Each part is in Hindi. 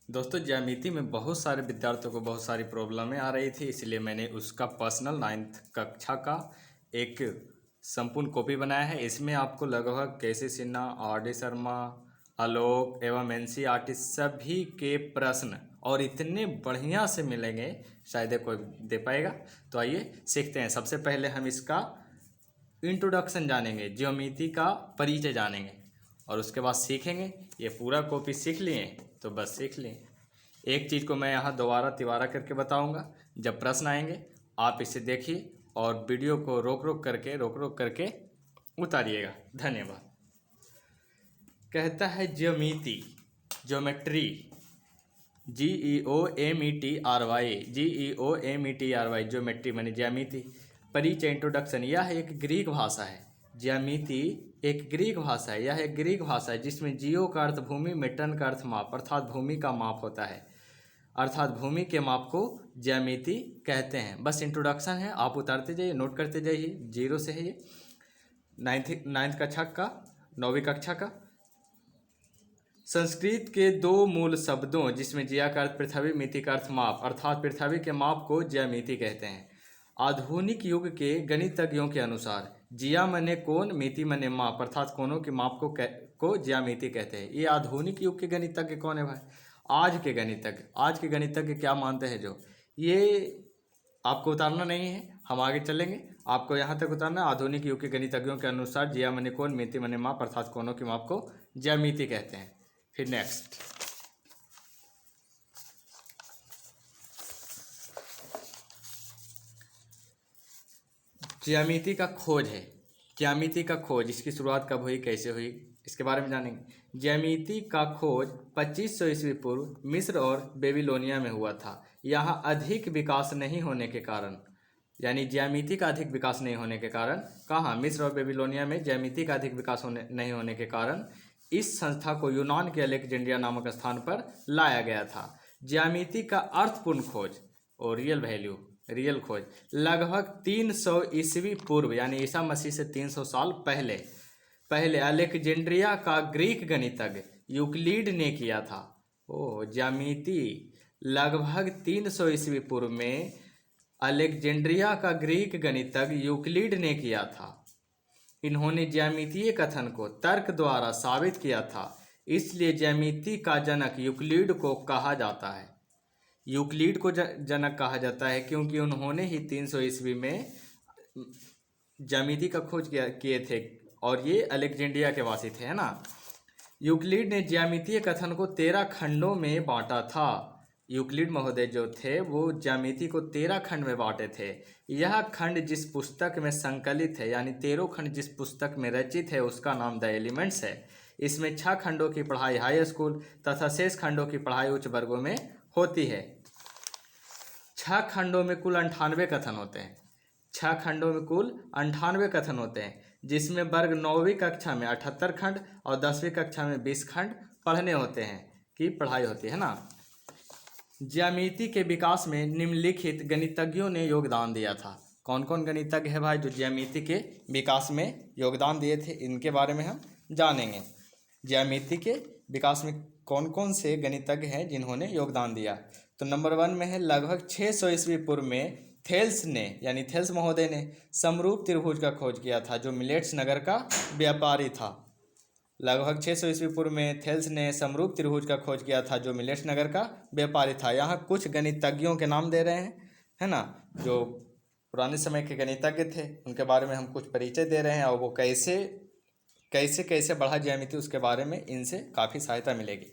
दोस्तों ज्यामिति में बहुत सारे विद्यार्थियों को बहुत सारी प्रॉब्लमें आ रही थी, इसलिए मैंने उसका पर्सनल 9th कक्षा का एक संपूर्ण कॉपी बनाया है। इसमें आपको लगभग केसी सिन्हा, आर डी शर्मा, आलोक एवं एनसीईआरटी सभी के प्रश्न और इतने बढ़िया से मिलेंगे, शायद कोई दे पाएगा। तो आइए सीखते हैं। सबसे पहले हम इसका इंट्रोडक्शन जानेंगे, ज्योमिति का परिचय जानेंगे और उसके बाद सीखेंगे। ये पूरा कॉपी सीख लिए तो बस सीख लिए। एक चीज़ को मैं यहाँ दोबारा तिबारा करके बताऊँगा। जब प्रश्न आएंगे आप इसे देखिए और वीडियो को रोक रोक करके उतारिएगा। धन्यवाद। कहता है ज्योमिति, ज्योमेट्री, GEOMETRY, ज्योमेट्री माने ज्यामिति। परिचय, इंट्रोडक्शन। यह एक ग्रीक भाषा है। ज्यामिति एक ग्रीक भाषा है। यह एक ग्रीक भाषा है जिसमें जियो का अर्थ भूमि, मेटन का अर्थ माप, अर्थात भूमि का माप होता है। अर्थात भूमि के माप को ज्यामिति कहते हैं। बस इंट्रोडक्शन है, आप उतारते जाइए, नोट करते जाइए। 0 से है ये। 9th कक्षा का, 9वीं कक्षा का। संस्कृत के दो मूल शब्दों जिसमें जिया का अर्थ पृथ्वी, मिति का अर्थ माप, अर्थात पृथ्वी के माप को ज्यामिति कहते हैं। आधुनिक युग के गणितज्ञों के अनुसार जिया मने कोण, मिति मने माप, अर्थात कोणों के माप को ज्यामिति कहते हैं। ये आधुनिक युग के गणितज्ञ कौन है भाई? आज के गणितज्ञ क्या मानते हैं जो, ये आपको उतारना नहीं है, हम आगे चलेंगे। आपको यहाँ तक उतारना। आधुनिक युग के गणितज्ञों के अनुसार जिया मने कोण, मिति मने माप, अर्थात कोणों के माप को ज्यामिति कहते हैं। फिर नेक्स्ट, ज्यामिति का खोज है। ज्यामिति का खोज, इसकी शुरुआत कब हुई, कैसे हुई, इसके बारे में जानेंगे। ज्यामिति का खोज 2500 ईस्वी पूर्व मिस्र और बेबीलोनिया में हुआ था। यहाँ अधिक विकास नहीं होने के कारण, यानी ज्यामिति का अधिक विकास नहीं होने के कारण, कहाँ? मिस्र और बेबीलोनिया में ज्यामिति का अधिक विकास नहीं होने के कारण इस संस्था को यूनान के अलेक्जेंड्रिया नामक स्थान पर लाया गया था। ज्यामिति का अर्थपूर्ण खोज और रियल खोज लगभग 300 ईस्वी पूर्व, यानी ईसा मसीह से 300 साल पहले अलेक्जेंड्रिया का ग्रीक गणितज्ञ यूक्लिड ने किया था। ज्यामिति लगभग 300 ईस्वी पूर्व में अलेक्जेंड्रिया का ग्रीक गणितज्ञ यूक्लिड ने किया था। इन्होंने ज्यामितीय कथन को तर्क द्वारा साबित किया था, इसलिए ज्यामिति का जनक यूक्लिड को कहा जाता है। यूक्लिड को जनक कहा जाता है क्योंकि उन्होंने ही 300 ईस्वी में ज्यामिति का खोज किए थे और ये अलेक्जेंड्रिया के वासी थे, है ना। यूक्लिड ने ज्यामितीय कथन को 13 खंडों में बांटा था। यूक्लिड महोदय जो थे वो ज्यामिति को 13 खंड में बांटे थे। यह खंड जिस पुस्तक में संकलित है, यानी 13 खंड जिस पुस्तक में रचित है, उसका नाम द एलिमेंट्स है। इसमें 6 खंडों की पढ़ाई हाई स्कूल तथा शेष खंडों की पढ़ाई उच्च वर्गों में होती है। 6 खंडों में कुल 98 कथन होते हैं। 6 खंडों में कुल 98 कथन होते हैं, जिसमें वर्ग 9वीं कक्षा में 78 खंड और 10वीं कक्षा में 20 खंड पढ़ने होते हैं, की पढ़ाई होती है ना। ज्यामिति के विकास में निम्नलिखित गणितज्ञों ने योगदान दिया था। कौन कौन गणितज्ञ है भाई जो ज्यामिति के विकास में योगदान दिए थे, इनके बारे में हम जानेंगे। ज्यामिति के विकास में कौन कौन से गणितज्ञ हैं जिन्होंने योगदान दिया। तो नंबर 1 में है लगभग 600 ईस्वी पूर्व में थेल्स ने, यानी थेल्स महोदय ने समरूप त्रिभुज का खोज किया था, जो मिलेट्स नगर का व्यापारी था। लगभग 600 ईस्वी पूर्व में थेल्स ने समरूप त्रिभुज का खोज किया था, जो मिलेट्स नगर का व्यापारी था। यहाँ कुछ गणितज्ञों के नाम दे रहे हैं, है ना, जो पुराने समय के गणितज्ञ थे, उनके बारे में हम कुछ परिचय दे रहे हैं और वो कैसे बढ़ा ज्यामिति, उसके बारे में इनसे काफ़ी सहायता मिलेगी।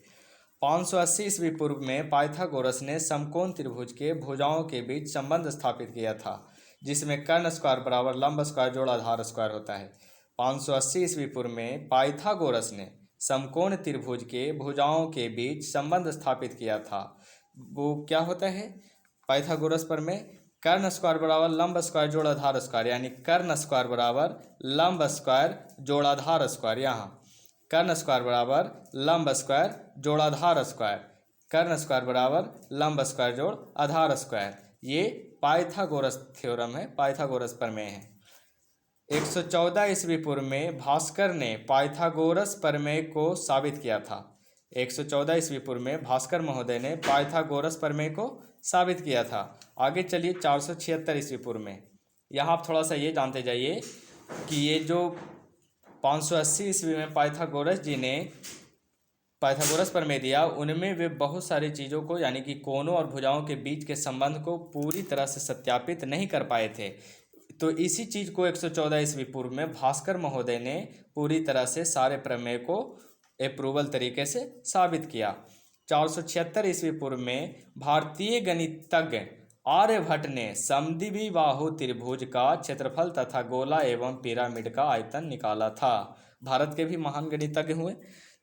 580 ईस्वी पूर्व में पाइथागोरस ने समकोण त्रिभुज के भुजाओं के बीच संबंध स्थापित किया था, जिसमें कर्ण स्क्वायर बराबर लंब स्क्वायर जोड़ आधार स्क्वायर होता है। 580 ईस्वी पूर्व में पाइथागोरस ने समकोण त्रिभुज के भुजाओं के बीच संबंध स्थापित किया था। वो क्या होता है? पाइथागोरस पर में कर्ण स्क्वायर बराबर लंब स्क्वायर जोड़ आधार स्क्वायर, यानी कर्ण स्क्वायर बराबर लंब स्क्वायर जोड़ आधार स्क्वायर। यहाँ कर्ण स्क्वायर बराबर लंब स्क्वायर जोड़ आधार स्क्वायर, कर्ण स्क्वायर बराबर लंब स्क्वायर जोड़ आधार स्क्वायर, ये पाइथागोरस थ्योरम है, पाइथागोरस प्रमेय है। 114 ईस्वी पूर्व में भास्कर ने पाइथागोरस प्रमेय को साबित किया था। 114 ईस्वी पूर्व में भास्कर महोदय ने पाइथागोरस प्रमेय को साबित किया था। आगे चलिए 476 ईस्वी पूर्व में, यहाँ आप थोड़ा सा ये जानते जाइए कि ये जो 580 ईस्वी में पाइथागोरस जी ने पाइथागोरस प्रमेय दिया, उनमें वे बहुत सारी चीज़ों को यानी कि कोनों और भुजाओं के बीच के संबंध को पूरी तरह से सत्यापित नहीं कर पाए थे। तो इसी चीज़ को 114 ईस्वी पूर्व में भास्कर महोदय ने पूरी तरह से सारे प्रमेय को अप्रूवल तरीके से साबित किया। 476 ईस्वी पूर्व में भारतीय गणितज्ञ आर्यभट्ट ने समद्विबाहु त्रिभुज का क्षेत्रफल तथा गोला एवं पिरामिड का आयतन निकाला था। भारत के भी महान गणितज्ञ हुए,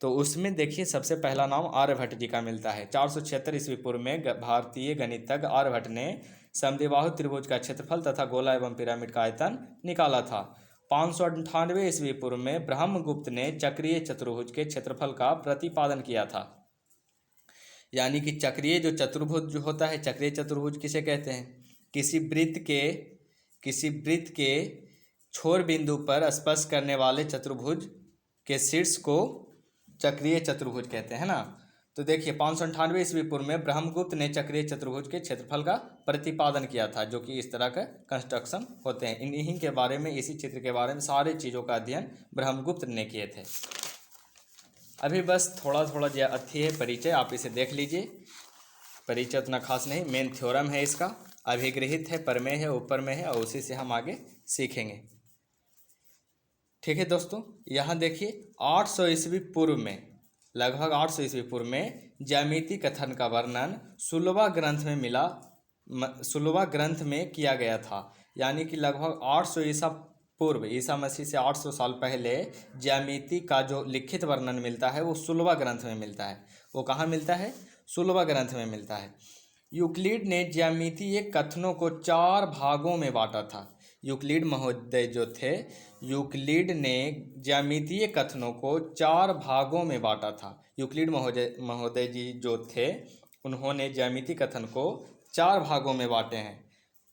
तो उसमें देखिए सबसे पहला नाम आर्यभट्ट जी का मिलता है। 476 ईस्वी पूर्व में भारतीय गणितज्ञ आर्यभट्ट ने समद्विबाहु त्रिभुज का क्षेत्रफल तथा गोला एवं पिरामिड का आयतन निकाला था। 598 ईस्वी पूर्व में ब्रह्मगुप्त ने चक्रीय चतुर्भुज के क्षेत्रफल का प्रतिपादन किया था। यानी कि चक्रीय जो चतुर्भुज जो होता है, चक्रीय चतुर्भुज किसे कहते हैं? किसी वृत्त के छोर बिंदु पर स्पर्श करने वाले चतुर्भुज के शीर्ष को चक्रीय चतुर्भुज कहते हैं ना। तो देखिए 598 ईस्वी पूर्व में ब्रह्मगुप्त ने चक्रीय चतुर्भुज के क्षेत्रफल का प्रतिपादन किया था, जो कि इस तरह का कंस्ट्रक्शन होते हैं। इन्हीं के बारे में, इसी चित्र के बारे में सारे चीज़ों का अध्ययन ब्रह्मगुप्त ने किए थे। अभी बस थोड़ा थोड़ा जो अथी है परिचय, आप इसे देख लीजिए। परिचय उतना खास नहीं, मेन थ्योरम है इसका, अभिगृहित है, प्रमेय है, ऊपर में है, और उसी से हम आगे सीखेंगे। ठीक है दोस्तों, यहाँ देखिए 800 ईस्वी पूर्व में, लगभग 800 ईस्वी पूर्व में ज्यामिति कथन का वर्णन सुलभा ग्रंथ में किया गया था। यानी कि लगभग 800 ईसा पूर्व, ईसा मसीह से 800 साल पहले ज्यामिति का जो लिखित वर्णन मिलता है वो सुलभा ग्रंथ में मिलता है। वो कहाँ मिलता है? सुलभा ग्रंथ में मिलता है। यूक्लिड ने ज्यामितीय कथनों को 4 भागों में बांटा था। यूक्लिड महोदय जो थे, यूक्लिड ने ज्यामितीय कथनों को 4 भागों में बांटा था। यूक्लिड महोदय जी जो थे, उन्होंने ज्यामितीय कथन को 4 भागों में बांटे हैं।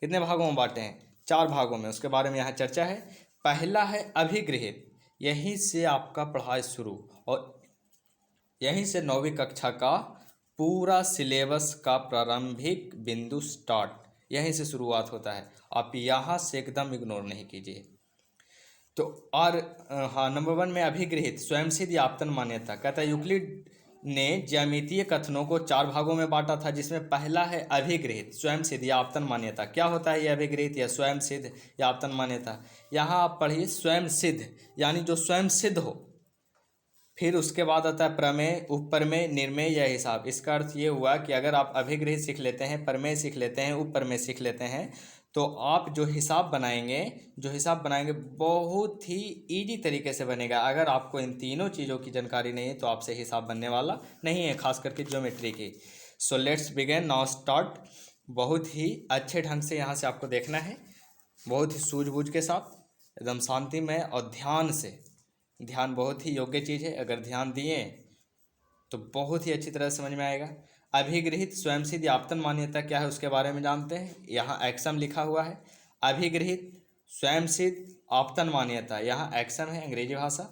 कितने भागों में बांटे हैं? 4 भागों में। उसके बारे में यहाँ चर्चा है। पहला है अभिगृहित, यहीं से आपका पढ़ाई शुरू, और यहीं से 9वीं कक्षा का पूरा सिलेबस का प्रारंभिक बिंदु स्टार्ट, यहीं से शुरुआत होता है। आप यहाँ से एकदम इग्नोर नहीं कीजिए। तो और हाँ, नंबर 1 में अभिगृहित स्वयंसिद्ध या आपतन मान्यता। कहता है यूक्लिड ने ज्यामितीय कथनों को 4 भागों में बांटा था, जिसमें पहला है अभिगृहित स्वयंसिद्ध या आपतन मान्यता। क्या होता है ये अभिगृहित या स्वयंसिद्ध या आपतन मान्यता? यहाँ आप पढ़िए स्वयंसिद्ध, यानी जो स्वयं सिद्ध हो। फिर उसके बाद आता है प्रमेय, उपप्रमेय, निर्मेय या हिसाब। इसका अर्थ ये हुआ कि अगर आप अभिगृहित सीख लेते हैं, प्रमेय सीख लेते हैं, उपप्रमेय सीख लेते हैं, तो आप जो हिसाब बनाएंगे बहुत ही इजी तरीके से बनेगा। अगर आपको इन तीनों चीज़ों की जानकारी नहीं है तो आपसे हिसाब बनने वाला नहीं है, खास करके ज्योमेट्री की। So let's begin now start. बहुत ही अच्छे ढंग से यहाँ से आपको देखना है, बहुत ही सूझबूझ के साथ, एकदम शांति में और ध्यान से। ध्यान बहुत ही योग्य चीज़ है, अगर ध्यान दिए तो बहुत ही अच्छी तरह समझ में आएगा। अभिगृहित स्वयंसिद्ध या आपतन मान्यता क्या है उसके बारे में जानते हैं। यहाँ एक्सम लिखा हुआ है, अभिगृहित स्वयंसिद्ध आपतन मान्यता, यहाँ एक्सम है अंग्रेजी भाषा।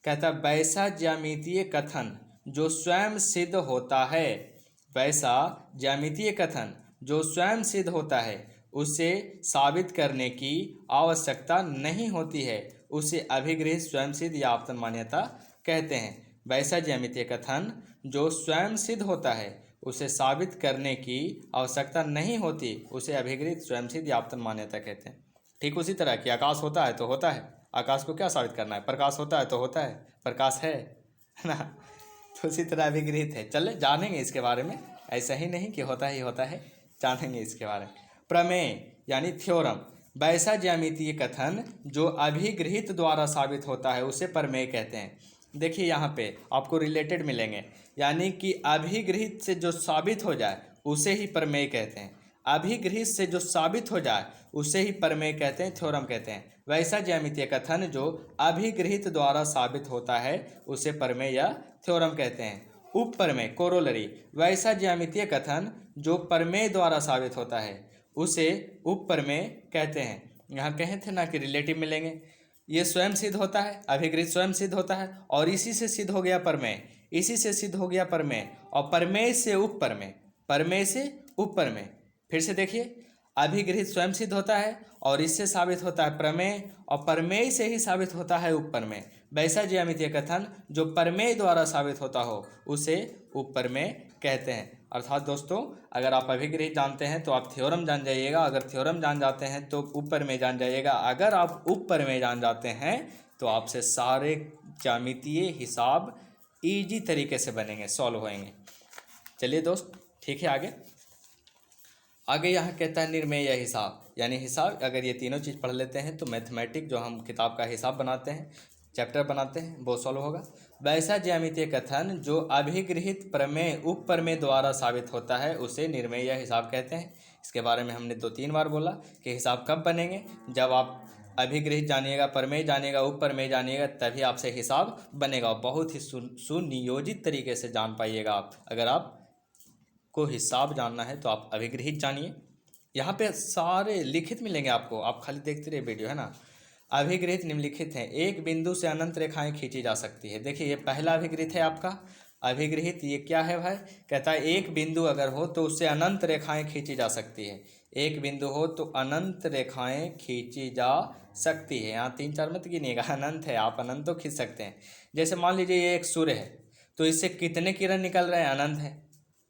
कहता है वैसा ज्यामितीय कथन जो स्वयं सिद्ध होता है, वैसा ज्यामितीय कथन जो स्वयं सिद्ध होता है, उसे साबित करने की आवश्यकता नहीं होती है, उसे अभिगृहित स्वयंसिद्ध या आपतन मान्यता कहते हैं। वैसा ज्यामितीय कथन जो स्वयं सिद्ध होता है, उसे साबित करने की आवश्यकता नहीं होती, उसे अभिगृहित स्वयंसिद्ध या आपतन मान्यता कहते हैं। ठीक उसी तरह कि आकाश होता है तो होता है, आकाश को क्या साबित करना है? प्रकाश होता है तो होता है, प्रकाश है ना। तो उसी तरह अभिगृहित है। चले जानेंगे इसके बारे में, ऐसा ही नहीं कि होता ही होता है, जानेंगे इसके बारे में। प्रमेय यानी थ्योरम, वैसा ज्यामितीय कथन जो अभिगृहित द्वारा साबित होता है उसे प्रमेय कहते हैं। देखिए यहाँ पे आपको रिलेटेड मिलेंगे, यानी कि अभिगृहित से जो साबित हो जाए उसे ही प्रमेय कहते हैं। अभिगृहित से जो साबित हो जाए उसे ही प्रमेय कहते हैं, थ्योरम कहते हैं। वैसा ज्यामितीय कथन जो अभिगृहित द्वारा साबित होता है उसे प्रमेय या थ्योरम कहते हैं। उपप्रमेय कोरोलरी, वैसा ज्यामितीय कथन जो प्रमेय द्वारा साबित होता है उसे उपप्रमेय कहते हैं। यहाँ कहे थे ना कि रिलेटिव मिलेंगे, ये स्वयं सिद्ध होता है, अभिगृहित स्वयं सिद्ध होता है, और इसी से सिद्ध हो गया प्रमेय, इसी से सिद्ध हो गया प्रमेय, और प्रमेय से उपप्रमेय, प्रमेय से उपप्रमेय। फिर से देखिए, अभिगृहित स्वयं सिद्ध होता है और इससे साबित होता है प्रमेय, और प्रमेय से ही साबित होता है उपप्रमेय। वैसा ज्यामितीय कथन जो प्रमेय द्वारा साबित होता हो उसे उपप्रमेय कहते हैं। अर्थात दोस्तों, अगर आप अभिगृहित जानते हैं तो आप थ्योरम जान जाइएगा, अगर थ्योरम जान जाते हैं तो उपप्रमेय जान जाइएगा, अगर आप उपप्रमेय जान जाते हैं तो आपसे सारे ज्यामितीय हिसाब ईजी तरीके से बनेंगे, सॉल्व होएंगे। चलिए दोस्त, ठीक है। आगे यहाँ कहता है निर्मेय हिसाब, यानी हिसाब। अगर ये तीनों चीज़ पढ़ लेते हैं तो मैथमेटिक जो हम किताब का हिसाब बनाते हैं, चैप्टर बनाते हैं, वो सॉल्व होगा। वैसा ज्यामितीय कथन जो अभिगृहित प्रमेय उपप्रमेय द्वारा साबित होता है उसे निर्मेय हिसाब कहते हैं। इसके बारे में हमने 2-3 बार बोला कि हिसाब कब बनेंगे, जब आप अभिगृहित जानिएगा, प्रमेय जानिएगा, उपप्रमेय जानिएगा, तभी आपसे हिसाब बनेगा। बहुत ही सुनियोजित तरीके से जान पाइएगा आप। अगर आप को हिसाब जानना है तो आप अभिगृहित जानिए। यहाँ पे सारे लिखित मिलेंगे आपको, आप खाली देखते रहिए वीडियो, है ना। अभिगृहित निम्नलिखित हैं, एक बिंदु से अनंत रेखाएं खींची जा सकती है। देखिए, ये पहला अभिगृहित है आपका। अभिगृहित ये क्या है भाई? कहता है एक बिंदु अगर हो तो उससे अनंत रेखाएं खींची जा सकती है। एक बिंदु हो तो अनंत रेखाएं खींची जा सकती है। यहाँ 3-4 मत गिनिएगा, अनंत है, आप अनंत तो खींच सकते हैं। जैसे मान लीजिए ये एक सूर्य है, तो इससे कितने किरण निकल रहे हैं? अनंत है।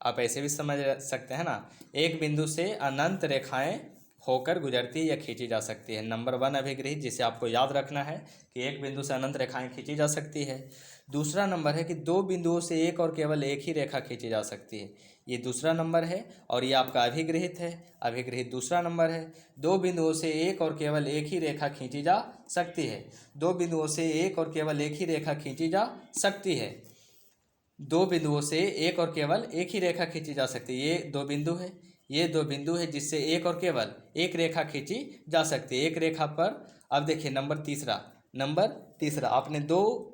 आप ऐसे भी समझ सकते हैं ना, एक बिंदु से अनंत रेखाएं होकर गुजरती है या खींची जा सकती है। नंबर 1 अभिगृहित, जिसे आपको याद रखना है कि एक बिंदु से अनंत रेखाएं खींची जा सकती है। दूसरा नंबर है कि 2 बिंदुओं से एक और केवल एक ही रेखा खींची जा सकती है। ये दूसरा नंबर है और ये आपका अभिगृहित है। अभिगृहित दूसरा नंबर है। 2 बिंदुओं से एक और केवल एक ही रेखा खींची जा सकती है। 2 बिंदुओं से एक और केवल एक ही रेखा खींची जा सकती है। 2 बिंदुओं से एक और केवल एक ही रेखा खींची जा सकती है। ये 2 बिंदु है, ये 2 बिंदु है जिससे एक और केवल एक रेखा खींची जा सकती है। एक रेखा पर, अब देखिए नंबर तीसरा आपने 2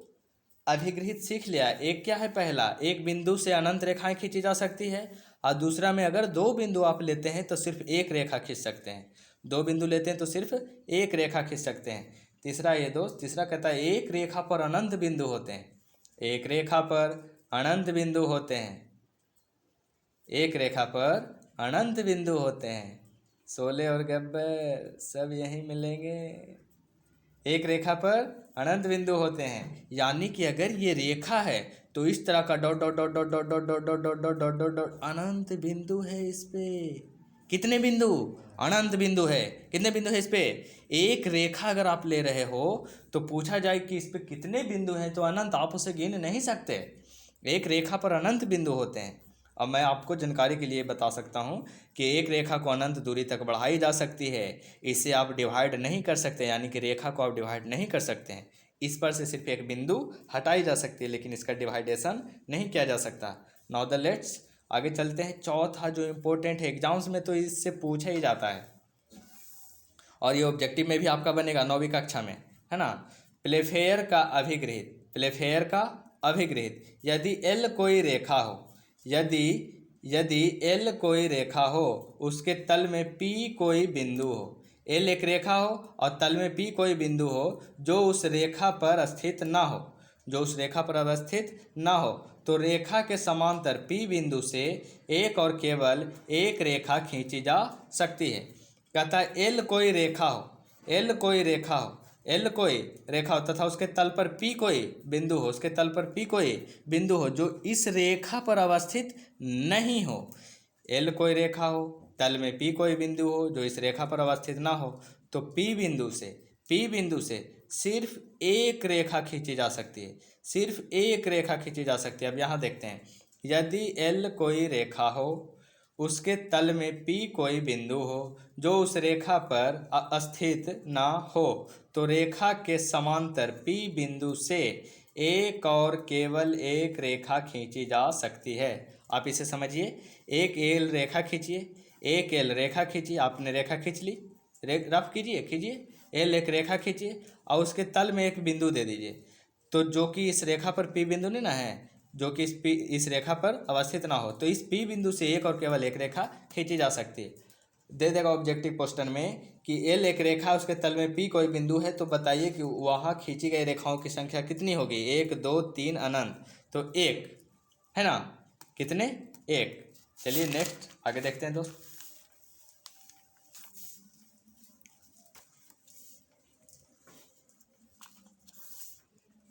अभिगृहित सीख लिया। एक क्या है? पहला, एक बिंदु से अनंत रेखाएं खींची जा सकती है, और दूसरा में अगर 2 बिंदु आप लेते हैं तो सिर्फ एक रेखा खींच सकते हैं। 2 बिंदु लेते हैं तो सिर्फ एक रेखा खींच सकते हैं। तीसरा ये दोस्त, तीसरा कहता है एक रेखा पर अनंत बिंदु होते हैं। एक रेखा पर अनंत बिंदु होते हैं। एक रेखा पर अनंत बिंदु होते हैं। शोले और गब्बर सब यहीं मिलेंगे। एक रेखा पर अनंत बिंदु होते हैं, यानी कि अगर ये रेखा है तो इस तरह का dot dot dot dot dot dot dot dot dot dot dot dot dot अनंत बिंदु है इस पे। कितने बिंदु? अनंत बिंदु है। कितने बिंदु है इस पे? एक रेखा अगर आप ले रहे हो तो पूछा जाए कि इस पे कितने बिंदु हैं, तो अनंत, आप उसे गिन नहीं सकते। एक रेखा पर अनंत बिंदु होते हैं। अब मैं आपको जानकारी के लिए बता सकता हूँ कि एक रेखा को अनंत दूरी तक बढ़ाई जा सकती है। इसे आप डिवाइड नहीं कर सकते, यानी कि रेखा को आप डिवाइड नहीं कर सकते हैं। इस पर से सिर्फ एक बिंदु हटाई जा सकती है, लेकिन इसका डिवाइडेशन नहीं किया जा सकता। नाउ द लेट्स आगे चलते हैं। चौथा जो इम्पोर्टेंट है, एग्जाम्स में तो इससे पूछा ही जाता है और ये ऑब्जेक्टिव में भी आपका बनेगा 9वीं कक्षा में, है ना। प्लेफेयर का अभिगृहित, प्लेफेयर का अभिगृहित, यदि एल कोई रेखा हो, यदि एल कोई रेखा हो, उसके तल में पी कोई बिंदु हो। एल एक रेखा हो और तल में पी कोई बिंदु हो जो उस रेखा पर स्थित ना हो, जो उस रेखा पर अवस्थित ना हो, तो रेखा के समांतर पी बिंदु से एक और केवल एक रेखा खींची जा सकती है। कहता है एल कोई रेखा हो, एल कोई रेखा हो, एल कोई रेखा हो तथा उसके तल पर पी कोई बिंदु हो, उसके तल पर पी कोई बिंदु हो जो इस रेखा पर अवस्थित नहीं हो। एल कोई रेखा हो, तल में पी कोई बिंदु हो जो इस रेखा पर अवस्थित ना हो, तो पी बिंदु से सिर्फ एक रेखा खींची जा सकती है। सिर्फ एक रेखा खींची जा सकती है। अब यहाँ देखते हैं, यदि एल कोई रेखा हो, उसके तल में पी कोई बिंदु हो जो उस रेखा पर स्थित ना हो, तो रेखा के समांतर पी बिंदु से एक और केवल एक रेखा खींची जा सकती है। आप इसे समझिए, एक एल रेखा खींचिए, एक एल रेखा खींचिए, आपने रेखा खींच ली, रफ कीजिए, एल एक रेखा खींचिए और उसके तल में एक बिंदु दे दीजिए, तो जो कि इस रेखा पर पी बिंदु नहीं ना है, जो कि इस रेखा पर अवस्थित ना हो, तो इस पी बिंदु से एक और केवल एक रेखा खींची जा सकती है। दे देगा ऑब्जेक्टिव क्वेश्चन में कि एल एक रेखा, उसके तल में पी कोई बिंदु है, तो बताइए कि वहाँ खींची गई रेखाओं की संख्या कितनी होगी, 1 2 3 अनंत, तो 1 है ना, कितने, 1। चलिए नेक्स्ट आगे देखते हैं दोस्त।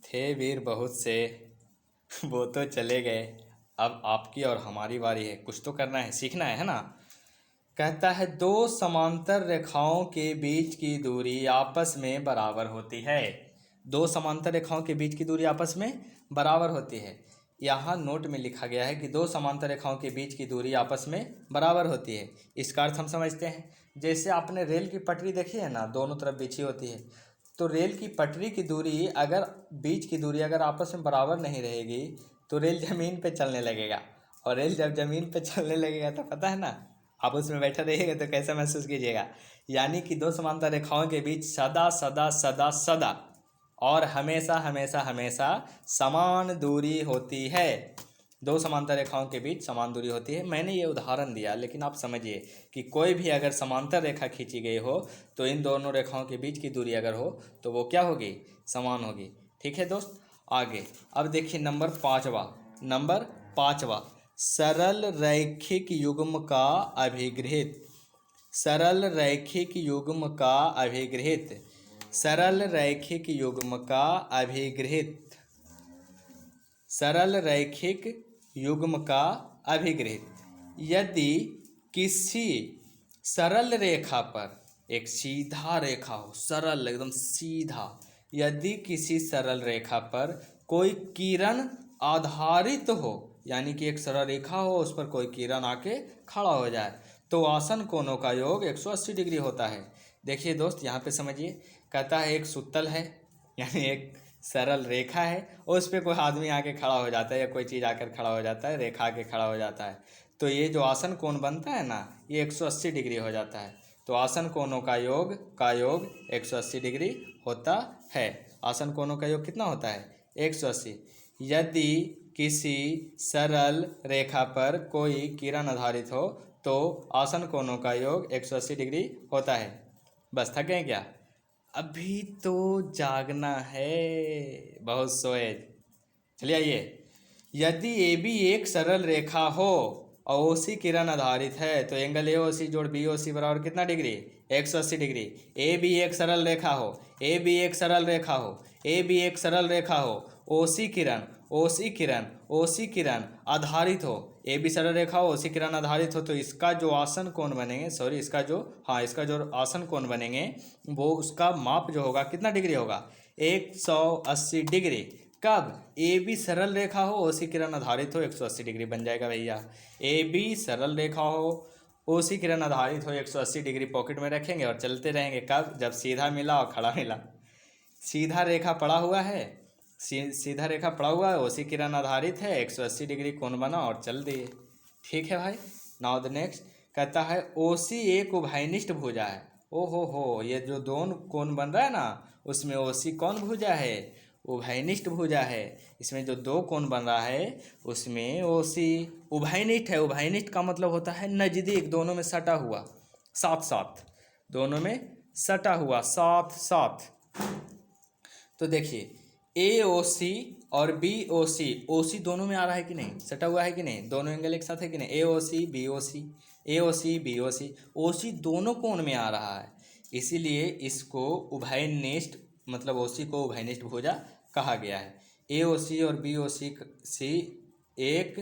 थे वीर बहुत से, वो तो चले गए, अब आपकी और हमारी बारी है, कुछ तो करना है, सीखना है ना। कहता है दो समांतर रेखाओं के बीच की दूरी आपस में बराबर होती है। दो समांतर रेखाओं के बीच की दूरी आपस में बराबर होती है। यहाँ नोट में लिखा गया है कि दो समांतर रेखाओं के बीच की दूरी आपस में बराबर होती है। इसका अर्थ हम समझते हैं, जैसे आपने रेल की पटरी देखी है ना, दोनों तरफ बिछी होती है, तो रेल की पटरी की दूरी अगर बीच की दूरी अगर आपस में बराबर नहीं रहेगी तो रेल ज़मीन पे चलने लगेगा, और रेल जब ज़मीन पे चलने लगेगा तो पता है ना, आप उसमें बैठे रहिएगा तो कैसा महसूस कीजिएगा। यानी कि दो समांतर रेखाओं के बीच सदा सदा सदा सदा और हमेशा हमेशा हमेशा समान दूरी होती है। दो समांतर रेखाओं के बीच समान दूरी होती है। मैंने ये उदाहरण दिया, लेकिन आप समझिए कि कोई भी अगर समांतर रेखा खींची गई हो तो इन दोनों रेखाओं के बीच की दूरी अगर हो तो वो क्या होगी, समान होगी। ठीक है दोस्त, आगे अब देखिए नंबर 5वां, सरल रैखिक युग्म का अभिगृहित। सरल रैखिक युग्म का अभिगृहित, सरल रैखिक युग्म का अभिगृहित, सरल रैखिक युग्म का अभिगृहित। यदि किसी सरल रेखा पर, एक सीधा रेखा हो, सरल एकदम सीधा, यदि किसी सरल रेखा पर कोई किरण आधारित हो, यानी कि एक सरल रेखा हो उस पर कोई किरण आके खड़ा हो जाए, तो आसन कोणों का योग 180 डिग्री होता है। देखिए दोस्त यहाँ पे समझिए, कहता है एक सुतल है, यानी एक सरल रेखा है और उस पर कोई आदमी आके खड़ा हो जाता है या कोई चीज़ आकर खड़ा हो जाता है, रेखा आके खड़ा हो जाता है, तो ये जो आसन कोण बनता है ना, ये 180 डिग्री हो जाता है। तो आसन कोणों का योग 180 डिग्री होता है। आसन कोणों का योग कितना होता है, 180। यदि किसी सरल रेखा पर कोई किरण आधारित हो तो आसन कोणों का योग 180 डिग्री होता है। बस थक गए क्या, अभी तो जागना है, बहुत सोए। चलिए आइए, यदि ए बी एक सरल रेखा हो और ओ सी किरण आधारित है तो एंगल ए ओ सी जोड़ बी ओ सी बराबर कितना डिग्री, 180 डिग्री। ए बी एक सरल रेखा हो, ए बी एक सरल रेखा हो, ए बी एक सरल रेखा हो, ओ सी किरण ओ सी किरण ओ सी किरण आधारित हो, ए बी सरल रेखा हो, ओ सी किरण आधारित हो, तो इसका जो आसन कोण बनेंगे, सॉरी इसका जो आसन कोण बनेंगे वो उसका माप जो होगा कितना डिग्री होगा, 180 डिग्री। कब, ए बी सरल रेखा हो, ओ सी किरण आधारित हो, 180 डिग्री बन जाएगा भैया। ए बी सरल रेखा हो, ओ सी किरण आधारित हो, 180 डिग्री पॉकेट में रखेंगे और चलते रहेंगे। कब, जब सीधा मिला और खड़ा मिला। सीधा रेखा पड़ा हुआ है, सीधा रेखा पड़ा हुआ है, ओ सी किरण आधारित है, 180 डिग्री कोण बना और चल दिए। ठीक है भाई। नाउ द नेक्स्ट, कहता है ओ सी एक उभयनिष्ठ भुजा है। ओ हो, ये जो दोनों कोण बन रहा है ना, उसमें ओ सी कौन भुजा है, उभयनिष्ठ भुजा है। इसमें जो दो कोण बन रहा है उसमें ओ सी उभयनिष्ठ है। उभयनिष्ठ का मतलब होता है नज़दीक, दोनों में सटा हुआ, साथ साथ, दोनों में सटा हुआ, साथ साथ। तो देखिए ए ओ सी और बी ओ सी, ओ सी दोनों में आ रहा है कि नहीं, सटा हुआ है कि नहीं, दोनों एंगल एक साथ है कि नहीं, ए ओ सी बी ओ सी, ए ओ सी बी ओ सी, ओ सी दोनों कोण में आ रहा है, इसीलिए इसको उभयनिष्ठ, मतलब ओ सी को उभयनिष्ठ भुजा कहा गया है। ए ओ सी और बी ओ सी एक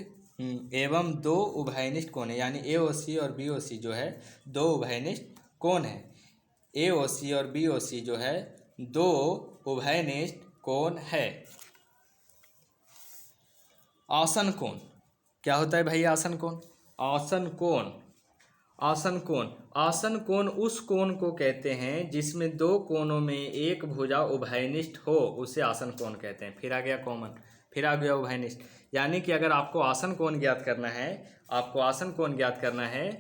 एवं दो उभयनिष्ठ कोण है, यानी ए ओ सी और बी ओ सी जो है दो उभयनिष्ठ कोण है। ए ओ सी और बी ओ सी जो है दो उभयनिष्ठ कोण है। आसन कोण क्या होता है भाई, आसन कोण, आसन कोण, आसन कोण, आसन कोण उस कोण को कहते हैं जिसमें दो कोणों में एक भुजा उभयनिष्ठ हो, उसे आसन कोण कहते हैं। फिर आ गया कॉमन, फिर आ गया उभयनिष्ठ। यानी कि अगर आपको आसन कोण ज्ञात करना है, आपको आसन कोण ज्ञात करना है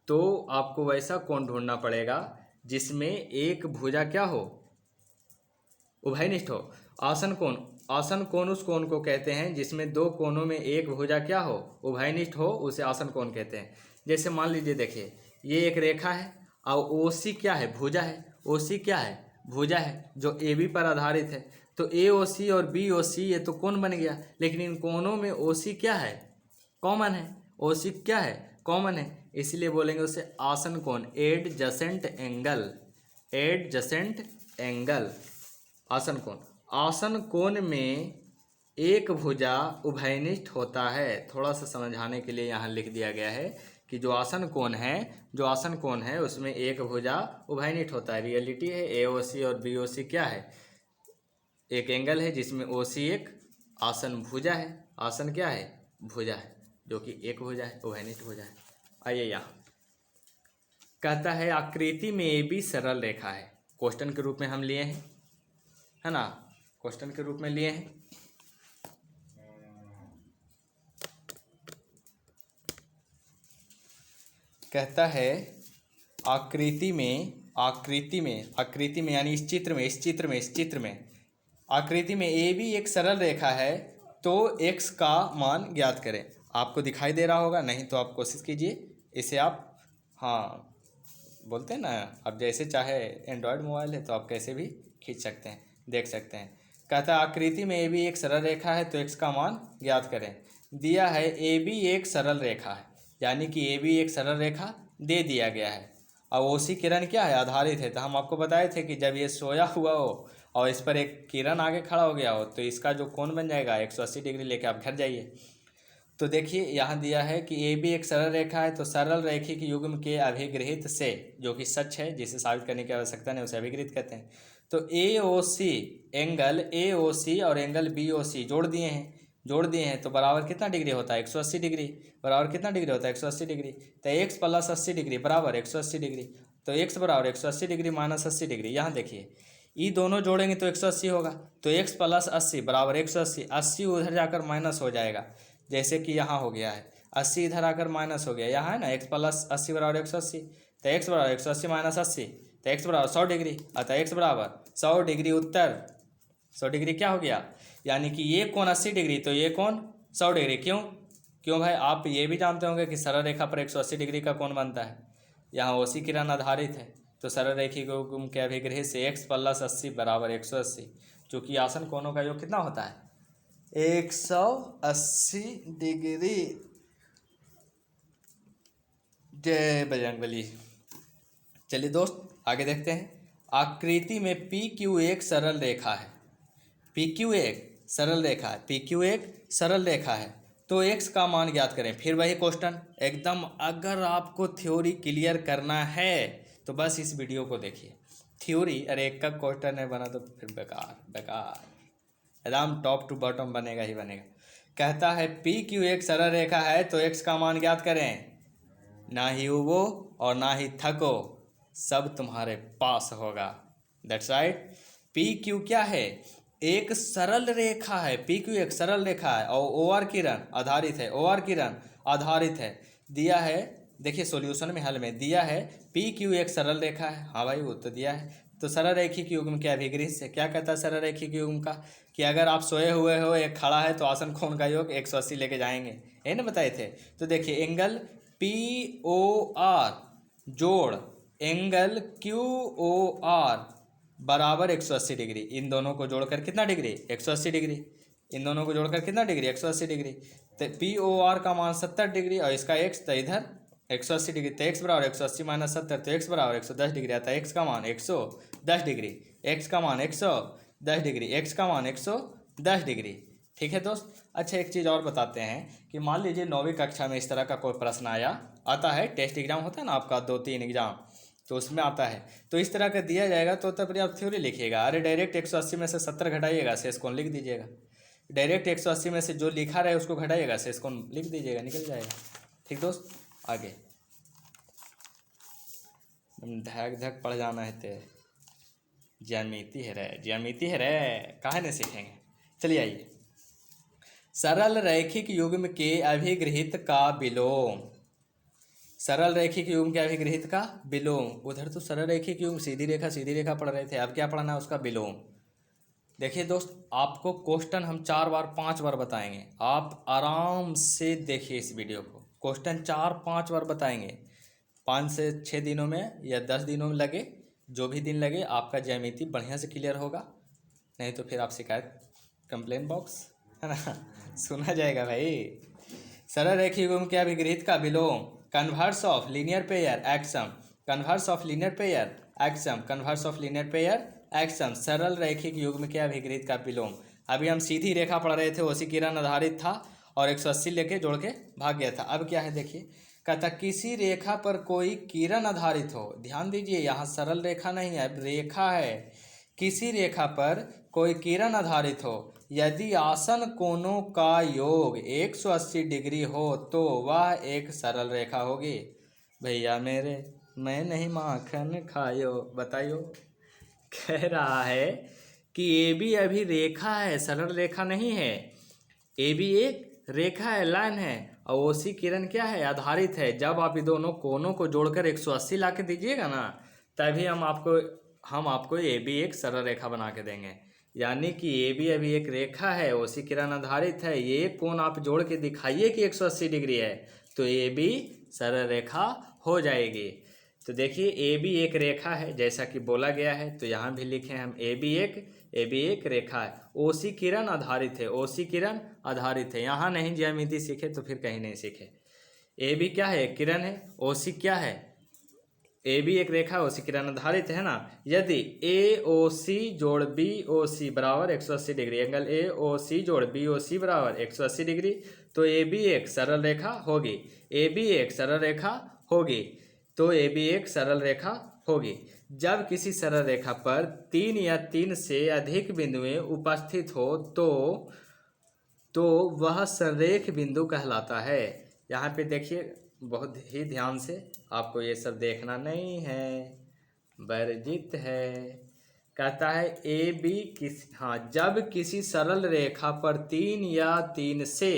तो आपको वैसा कोण ढूंढना पड़ेगा जिसमें एक भुजा क्या हो, उभयनिष्ठ हो। आसन कोण, आसन कोण उस कोण को कहते हैं जिसमें दो कोणों में एक भुजा क्या हो, उभयनिष्ठ हो, उसे आसन कोण कहते हैं। जैसे मान लीजिए, देखिए ये एक रेखा है, और ओ सी क्या है, भुजा है। ओ सी क्या है, भुजा है जो ए बी पर आधारित है। तो ए ओ सी और बी ओ सी ये तो कोण बन गया, लेकिन इन कोणों में ओ सी क्या है, कॉमन है। ओ सी क्या है, कॉमन है, इसलिए बोलेंगे उसे आसन कोण, एडजसेंट एंगल। एडजसेंट एंगल, आसन कोण। आसन कोण में एक भुजा उभयनिष्ठ होता है। थोड़ा सा समझाने के लिए यहाँ लिख दिया गया है कि जो आसन कोण है, जो आसन कोण है उसमें एक भुजा उभयनिष्ठ होता है। रियलिटी है ए ओ सी और बी ओ सी क्या है, एक एंगल है जिसमें ओ सी एक आसन भुजा है। आसन क्या है, भुजा है, जो कि एक भुजा है, उभयनिष्ठ भुजा है। आइए यहाँ कहता है आकृति में ए बी सरल रेखा है। क्वेश्चन के रूप में हम लिए हैं, है ना, क्वेश्चन के रूप में लिए हैं। कहता है आकृति में यानी इस चित्र में आकृति में ए बी एक सरल रेखा है, तो एक्स का मान ज्ञात करें। आपको दिखाई दे रहा होगा, नहीं तो आप कोशिश कीजिए इसे आप, हाँ बोलते हैं ना, अब जैसे चाहे एंड्रॉयड मोबाइल है तो आप कैसे भी खींच सकते हैं, देख सकते हैं। कहता है आकृति में ए बी एक सरल रेखा है तो एक्स का मान ज्ञात करें। दिया है ए बी एक सरल रेखा है, यानी कि ए बी एक सरल रेखा दे दिया गया है, और ओ सी किरण क्या है, आधारित है। तो हम आपको बताए थे कि जब ये सोया हुआ हो और इस पर एक किरण आगे खड़ा हो गया हो तो इसका जो कोण बन जाएगा 180 डिग्री लेके आप घर जाइए। तो देखिए यहाँ दिया है कि ए बी एक सरल रेखा है, तो सरल रैखिक युग्म के अभिगृहित से, जो कि सच है, जिसे साबित करने की आवश्यकता नहीं, उसे अभिगृहित कहते हैं। तो ए ओ सी एंगल ए ओ सी और एंगल बी ओ सी जोड़ दिए हैं तो बराबर कितना डिग्री होता है, 180 डिग्री। बराबर कितना डिग्री होता है, 180 डिग्री। तो एक्स प्लस 80 डिग्री बराबर 180 डिग्री। तो एक्स बराबर 180 डिग्री माइनस 80 डिग्री। यहाँ देखिए ये दोनों जोड़ेंगे तो 180 होगा, तो एक्स प्लस 80 बराबर 180। 80 उधर जाकर माइनस हो जाएगा, जैसे कि यहाँ हो गया है 80 इधर आकर माइनस हो गया, यहाँ है ना एक्स प्लस 80 बराबर 180। तो एक्स बराबर 180 माइनस 80, तो एक्स बराबर 100 डिग्री। अतः एक्स बराबर 100 डिग्री उत्तर 100 डिग्री क्या हो गया, यानी कि ये कोण 80 डिग्री तो ये कोण 100 डिग्री। क्यों भाई, आप ये भी जानते होंगे कि सरल रेखा पर 180 डिग्री का कोण बनता है। यहाँ ओ सी किरण आधारित है, तो सरल रेखी को के अभिग्रह से एक्स प्लस 80 बराबर 180, जो कि आसन कोणों का योग कितना होता है, 180 डिग्री। जय बजरंगबली। चलिए दोस्त आगे देखते हैं। आकृति में पी क्यू एक सरल रेखा है। पी क्यू एक सरल रेखा है, पी क्यू एक सरल रेखा है, तो एक्स का मान ज्ञात करें। फिर वही क्वेश्चन एकदम, अगर आपको थ्योरी क्लियर करना है तो बस इस वीडियो को देखिए। थ्योरी अरे एक का क्वेश्चन है बना तो फिर बेकार एकदम टॉप टू बॉटम बनेगा ही बनेगा। कहता है पी क्यू एक सरल रेखा है तो एक्स का मान ज्ञात करें। ना ही उबो और ना ही थको, सब तुम्हारे पास होगा। That's right. पी क्यू क्या है, एक सरल रेखा है। पी क्यू एक सरल रेखा है और ओ आर किरण आधारित है। ओ आर किरण आधारित है, दिया है, देखिए सॉल्यूशन में हल में दिया है पी क्यू एक सरल रेखा है। हाँ भाई वो तो दिया है। तो सरल रैखिक युग्म के अभिगृह से क्या कहता है सरल रैखिक युग्म का, कि अगर आप सोए हुए हो एक खड़ा है तो आसन कोण का योग 180 लेके जाएंगे, यही ना बताए थे। तो देखिए एंगल पी ओ आर जोड़ एंगल क्यू ओ आर बराबर 180 डिग्री। इन दोनों को जोड़कर कितना डिग्री, 180 डिग्री। इन दोनों को जोड़कर कितना डिग्री, 180 डिग्री। तो पी ओ आर का मान 70 डिग्री और इसका एक्स तो इधर 180 डिग्री। तो एक्स बराबर 180 माइनस 70, तो एक्स बराबर 110 डिग्री आता है। एक्स का मान 110 डिग्री, एक्स का मान 110 डिग्री, एक्स का मान 110 डिग्री। ठीक है दोस्त। अच्छा एक चीज़ और बताते हैं कि मान लीजिए 9वीं कक्षा में इस तरह का कोई प्रश्न आता है, टेस्ट एग्जाम होता है ना आपका 2-3 एग्जाम, तो उसमें आता है, तो इस तरह का दिया जाएगा तो तब आप थ्योरी लिखिएगा। अरे डायरेक्ट 180 में से 70 घटाइएगा, शेष कोण लिख दीजिएगा। डायरेक्ट 180 में से जो लिखा रहे उसको घटाइएगा, शेष कोण लिख दीजिएगा, निकल जाएगा। ठीक दोस्त आगे धक धक पढ़ जाना है। ते ज्यामिति है रे काहे नहीं सीखेंगे। चलिए आइए, सरल रैखिक युग्म के अभिगृहित का विलोम। सरल रैखिक युग्म के अभिगृहित का विलोम। उधर तो सरल रैखिक युग्म सीधी रेखा पढ़ रहे थे, अब क्या पढ़ना है, उसका विलोम। देखिए दोस्त आपको क्वेश्चन हम 4 बार 5 बार बताएंगे, आप आराम से देखिए इस वीडियो को। क्वेश्चन 4-5 बार बताएंगे, 5 से 6 दिनों में या 10 दिनों में लगे, जो भी दिन लगे आपका ज्यामिति बढ़िया से क्लियर होगा। नहीं तो फिर आप शिकायत कंप्लेन बॉक्स है ना सुना जाएगा भाई। सरल रेखीय युग्म के अभिगृहित का विलोम, converse of linear pair axiom, converse of linear pair axiom, converse of linear pair axiom, सरल रैखिक युग्म के अभिगृहित का विलोम। अभी हम सीधी रेखा पढ़ रहे थे, ओसी किरण आधारित था और 180 लेके जोड़ के भाग गया था। अब क्या है देखिए, कहता किसी रेखा पर कोई किरण आधारित हो, ध्यान दीजिए यहाँ सरल रेखा नहीं है, रेखा है। किसी रेखा पर कोई किरण आधारित हो, यदि आसन कोणों का योग 180 डिग्री हो तो वह एक सरल रेखा होगी। भैया मेरे मैं नहीं माखन खायो, बताइयो। कह रहा है कि ए बी अभी रेखा है, सरल रेखा नहीं है। ए बी एक रेखा है, लाइन है, और ओसी किरण क्या है, आधारित है। जब आप ये दोनों कोनों को जोड़कर 180 ला के दीजिएगा ना, तभी हम आपको ए बी एक सरल रेखा बना के देंगे। यानी कि ए बी अभी एक रेखा है, ओसी किरण आधारित है, ये कोण आप जोड़ के दिखाइए कि 180 डिग्री है, तो ए बी सरल रेखा हो जाएगी। तो देखिए ए बी एक रेखा है जैसा कि बोला गया है, तो यहाँ भी लिखे हम ए बी एक रेखा है, ओसी किरण आधारित है, ओसी किरण आधारित है। यहाँ नहीं ज्यामिति सीखे तो फिर कहीं नहीं सीखे। ए बी क्या है, किरण है, ओसी क्या है, ए बी एक रेखा है, ओसी किरण आधारित है ना। यदि ए ओ सी जोड़ बी ओ सी बराबर 180 डिग्री, एंगल ए ओ सी जोड़ बी ओ सी बराबर 180 डिग्री, तो ए बी एक सरल रेखा होगी। ए बी एक सरल रेखा होगी, तो ए बी एक सरल रेखा होगी। जब किसी सरल रेखा पर 3 या 3 से अधिक बिंदुएं उपस्थित हो तो वह संरेख बिंदु कहलाता है। यहाँ पे देखिए बहुत ही ध्यान से, आपको ये सब देखना नहीं है, वर्जित है। कहता है ए बी जब किसी सरल रेखा पर 3 या 3 से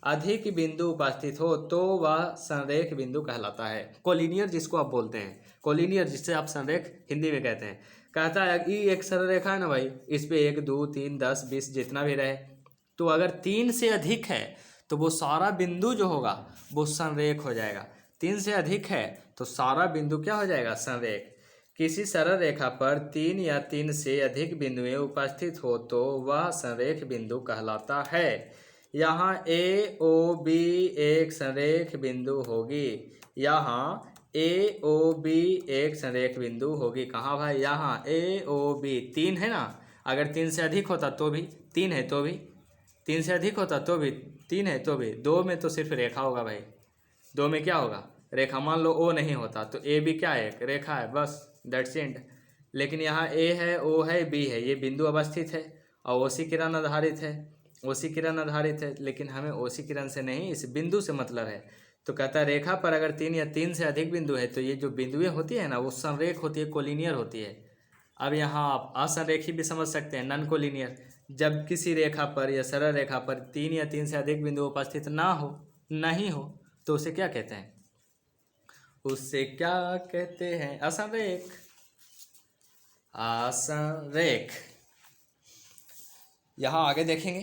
अधिक बिंदु उपस्थित हो तो वह संरेख बिंदु कहलाता है। कोलिनियर जिसको आप बोलते हैं, कोलिनियर जिससे आप संरेख हिंदी में कहते हैं। कहता है ये एक सरल रेखा है ना भाई, इस पे 1 2 3 10 20 जितना भी रहे, तो अगर 3 से अधिक है तो वो सारा बिंदु जो होगा वो संरेख हो जाएगा। 3 से अधिक है तो सारा बिंदु क्या हो जाएगा, संरेख। किसी सरल रेखा पर 3 या 3 से अधिक बिंदुएं उपस्थित हो तो वह संरेख बिंदु कहलाता है। यहाँ ए ओ बी एक संरेख बिंदु होगी, यहाँ ए ओ बी एक संरेख बिंदु होगी। कहाँ भाई, यहाँ ए ओ बी 3 है ना, अगर 3 से अधिक होता तो भी 3 है, तो भी 3 से अधिक होता तो भी 3 है, तो भी 2 में तो सिर्फ रेखा होगा भाई, 2 में क्या होगा, रेखा। मान लो ओ नहीं होता तो ए बी क्या है, एक रेखा है, बस दैट्स इट। लेकिन यहाँ ए है, ओ है, बी है, ये बिंदु अवस्थित है और ओसी किरण आधारित है, ओसी किरण आधारित है, लेकिन हमें ओसी किरण से नहीं इस बिंदु से मतलब है। तो कहता है रेखा पर अगर 3 या 3 से अधिक बिंदु है तो ये जो बिंदुएं होती है ना वो संरेख होती है, कोलिनियर होती है। अब यहाँ आप असंरेखी भी समझ सकते हैं, नॉन कोलिनियर। जब किसी रेखा पर या सरल रेखा पर 3 या 3 से अधिक बिंदु उपस्थित नहीं हो तो उसे क्या कहते हैं, उससे क्या कहते हैं, असंरेख। असंरेख। यहाँ आगे देखेंगे,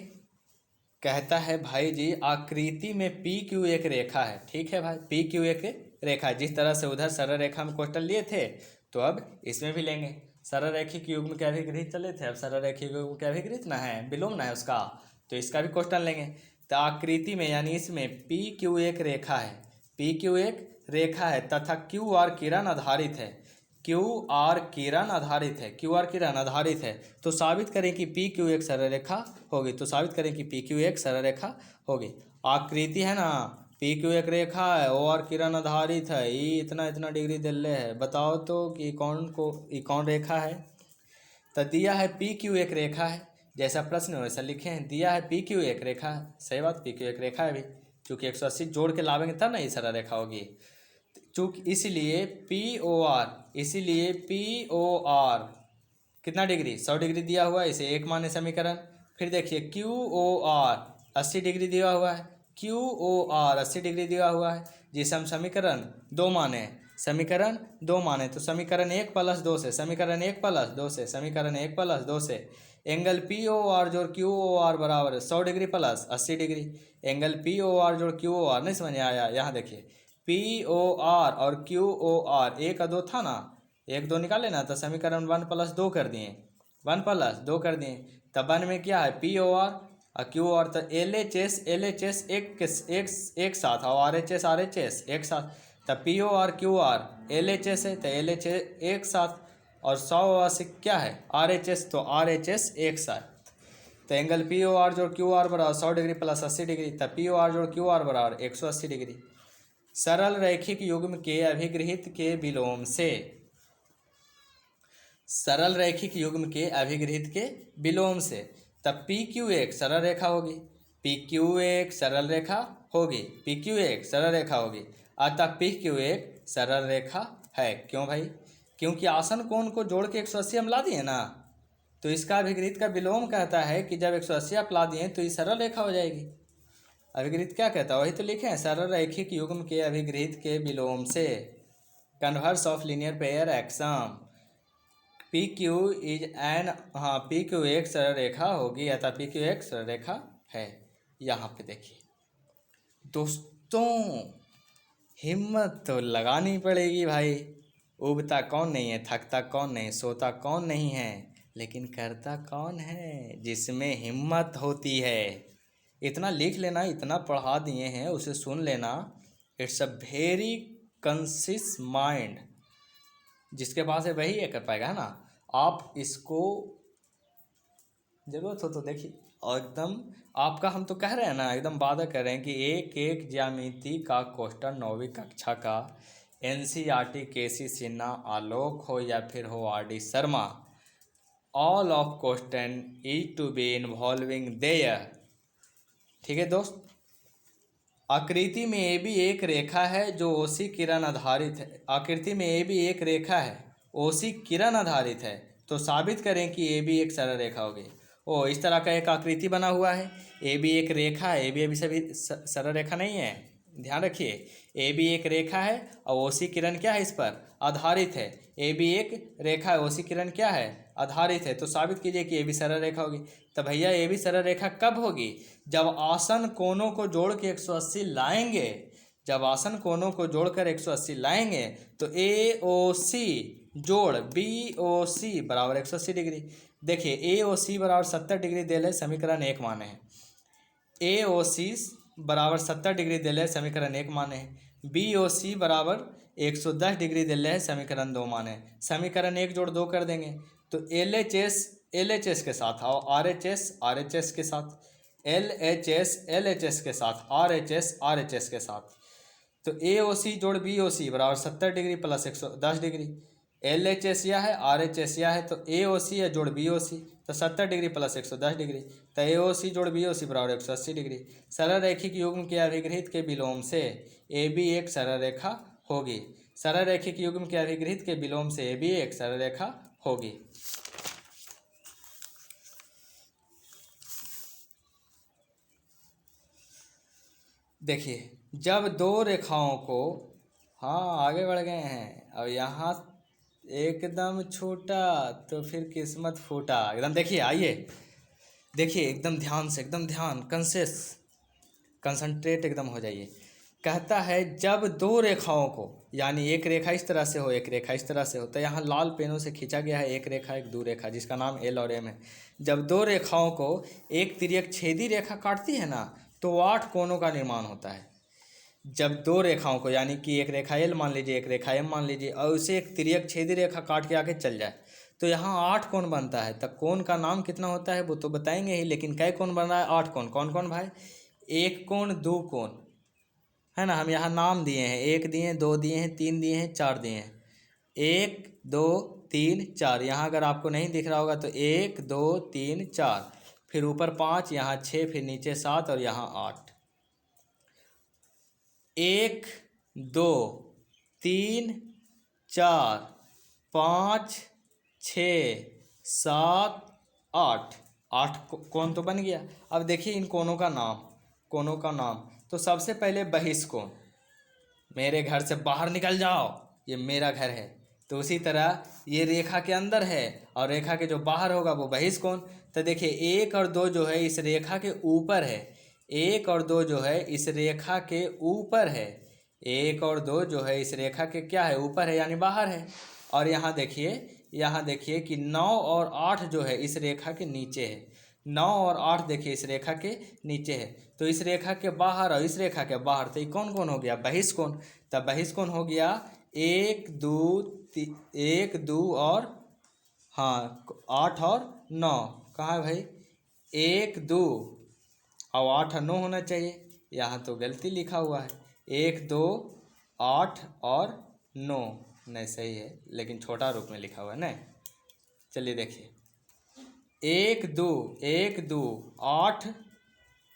कहता है भाई जी आकृति में पी क्यू एक रेखा है। ठीक है भाई, पी क्यू एक रेखा है। जिस तरह से उधर सरल रेखा में क्वेश्चन लिए थे तो अब इसमें भी लेंगे। सरल रैखिक युग्म के अभिगृहित चले थे, अब सरल रैखिक युग्म के अभिगृहित ना है, विलोम ना है उसका, तो इसका भी क्वेश्चन लेंगे। तो आकृति में यानी इसमें पी क्यू एक रेखा है, पी क्यू एक रेखा है तथा क्यू आर किरण आधारित है, क्यू आर किरण आधारित है, क्यू आर किरण आधारित है। तो साबित करें कि पी क्यू एक सरल रेखा होगी, तो साबित करें कि पी क्यू एक सरल रेखा होगी। आकृति है ना, पी क्यू एक रेखा है, ओ आर किरण आधारित है, ये इतना इतना डिग्री दिल्ले है, बताओ तो कि कौन रेखा है। तो दिया है पी क्यू एक रेखा है, जैसा प्रश्न है वैसा लिखे हैं, दिया है पी क्यू एक रेखा है, सही बात, पी क्यू एक रेखा है भी, चूँकि 180 जोड़ के लावेंगे तब ना ये सरल रेखा होगी। चूँकि इसलिए पी ओ आर कितना डिग्री, 100 डिग्री दिया हुआ है, इसे एक माने समीकरण। फिर देखिए क्यू ओ आर 80 डिग्री दिया हुआ है, क्यू ओ आर 80 डिग्री दिया हुआ है, जिसे हम समीकरण 2 माने, समीकरण 2 माने, तो समीकरण 1 + 2 से, समीकरण 1 + 2 से, समीकरण 1 + 2 से एंगल पी ओ आर जोड़ क्यू ओ आर बराबर 100 degree + 80 degree, angle P O R जोड़ क्यू ओ आर, नहीं समझ में आया। यहाँ देखिए POR और QOR, एक और दो था ना, एक दो निकाले ना, तो समीकरण 1+2 कर दिए, 1+2 कर दिए। तब 1 में क्या है, POR और QOR, तो LHS एक साथ और RHS एक साथ, तब POR QOR LHS है, तो LHS एक साथ, और 100 क्या है RHS, तो RHS एक साथ। तो एंगल POR जोड़ QR बराबर 100 डिग्री प्लस 80 डिग्री, तब POR जोड़ QR बराबर 180 डिग्री। सरल रैखिक युग्म के अभिगृहित के विलोम से, सरल रैखिक युग्म के अभिगृहित के विलोम से, तब PQ एक सरल रेखा होगी, PQ एक सरल रेखा होगी, PQ एक सरल रेखा होगी, अतः PQ एक सरल रेखा है। क्यों भाई, क्योंकि आसन कोण को जोड़ के 180 हम ला दिए ना, तो इसका अभिगृहित का विलोम कहता है कि जब 180 आप ला दिए तो ये सरल रेखा हो जाएगी। अभिगृहित क्या कहता है, वही तो लिखे हैं, सरल रैखिक युग्म के अभिगृहित के विलोम से, converse of linear pair axiom, PQ is an, हाँ PQ एक सरल रेखा होगी, अतः PQ एक सरल रेखा है। यहाँ पे देखिए दोस्तों, हिम्मत तो लगानी पड़ेगी भाई, उबता कौन नहीं है, थकता कौन नहीं, सोता कौन नहीं है, लेकिन करता कौन है, जिसमें हिम्मत होती है। इतना लिख लेना, इतना पढ़ा दिए हैं, उसे सुन लेना। It's a very concise mind, जिसके पास है वही ये कर पाएगा, है ना। आप इसको जरूरत हो तो देखिए, और एकदम आपका, हम तो कह रहे हैं ना, एकदम वादा कर रहे हैं कि एक ज्यामिति का क्वेश्चन 9वीं कक्षा का NCERT KC सिन्हा, आलोक हो या फिर हो RD Sharma, all of question is to be involving there. ठीक है दोस्त, आकृति में ए भी एक रेखा है जो OC किरण आधारित है, आकृति में ए भी एक रेखा है OC किरण आधारित है, तो साबित करें कि ए भी एक सरल रेखा होगी। इस तरह का एक आकृति बना हुआ है, ए भी एक रेखा है, ए भी अभी सभी सरल रेखा नहीं है, ध्यान रखिए। ए भी एक रेखा है और OC किरण क्या है, इस पर आधारित है। ए भी एक रेखा है, OC किरण क्या है, आधारित है, तो साबित कीजिए कि ए भी सरल रेखा होगी। तो भैया ए भी सरल रेखा कब होगी, जब आसन कोनों को जोड़ के 180 लाएंगे, जब आसन कोनों को जोड़कर 180 लाएंगे, तो AOC जोड़ BOC बराबर 180 डिग्री। देखिए AOC बराबर 70 डिग्री दे ले, समीकरण 1 माने हैं। AOC बराबर 70 डिग्री दे ले, समीकरण 1 माने हैं। BOC बराबर 110 डिग्री दे ले, समीकरण 2 माने हैं। समीकरण 1 जोड़ 2 कर देंगे, तो LHS के साथ और RHS के साथ, LHS के साथ, RHS के साथ, तो AOC जोड़ BOC बराबर 70 डिग्री प्लस 110 डिग्री। LHS यह है, RHS यह है, तो AOC है जोड़ BOC, तो 70 डिग्री प्लस 110 डिग्री, तो AOC जोड़ BOC बराबर 180 डिग्री। सरल रैखिक युग्म के अभिगृहित के विलोम से AB एक सरल रेखा होगी, सरल रैखिक युग्म के अभिगृहित के विलोम से AB एक सरल रेखा होगी। देखिए जब दो रेखाओं को, हाँ आगे बढ़ गए हैं, अब यहाँ एकदम छूटा तो फिर किस्मत फूटा, एकदम देखिए, आइए देखिए एकदम ध्यान से, एकदम ध्यान, कंसंट्रेट एकदम हो जाइए। कहता है जब दो रेखाओं को, यानी एक रेखा इस तरह से हो, एक रेखा इस तरह से हो, तो यहाँ लाल पेनों से खींचा गया है एक रेखा एक दो रेखा, जिसका नाम L और M है। जब दो रेखाओं को एक तिर्यक छेदी रेखा काटती है ना, तो 8 कोणों का निर्माण होता है। जब दो रेखाओं को, यानी कि एक रेखा L मान लीजिए, एक रेखा M मान लीजिए, और उसे एक तिर्यक छेदी रेखा काट के आगे चल जाए, तो यहाँ 8 कोण बनता है। तब कोण का नाम कितना होता है वो तो बताएंगे ही, लेकिन कै कोण बन रहा है, 8 कोण। कौन कौन भाई, एक कोण, दो कोण, है ना। हम यहाँ नाम दिए हैं, 1 दिए हैं, 2 दिए हैं, 3 दिए हैं, 4 दिए हैं। 1 2 3 4, यहाँ अगर आपको नहीं दिख रहा होगा तो 1 2 3 4, फिर ऊपर 5, यहाँ 6, फिर नीचे 7 और यहाँ 8। 1 2 3 4 5 6 7 8, 8 कोण तो बन गया। अब देखिए इन कोणों का नाम, तो सबसे पहले बहिष्कोण, मेरे घर से बाहर निकल जाओ, ये मेरा घर है। तो उसी तरह ये रेखा के अंदर है और रेखा के जो बाहर होगा वो बहिष्कोण। तो देखिए 1 और 2 जो है इस रेखा के ऊपर है, 1 और 2 जो है इस रेखा के ऊपर है, 1 और 2 जो है इस रेखा के क्या है, ऊपर है यानी बाहर है। और यहाँ देखिए कि 9 और 8 जो है इस रेखा के नीचे है। 9 और 8 देखिए इस रेखा के नीचे है, तो इस रेखा के बाहर और इस रेखा के बाहर, तो ये कौन कौन हो गया, बहिष्कोण। तब बहिष्कोण हो गया 1 2 और हाँ 8 और 9। कहाँ है भाई, 1 2 और 8 और 9 होना चाहिए, यहाँ तो गलती लिखा हुआ है 1 2 8 और 9। नहीं सही है लेकिन छोटा रूप में लिखा हुआ है ना। चलिए देखिए 1 2 8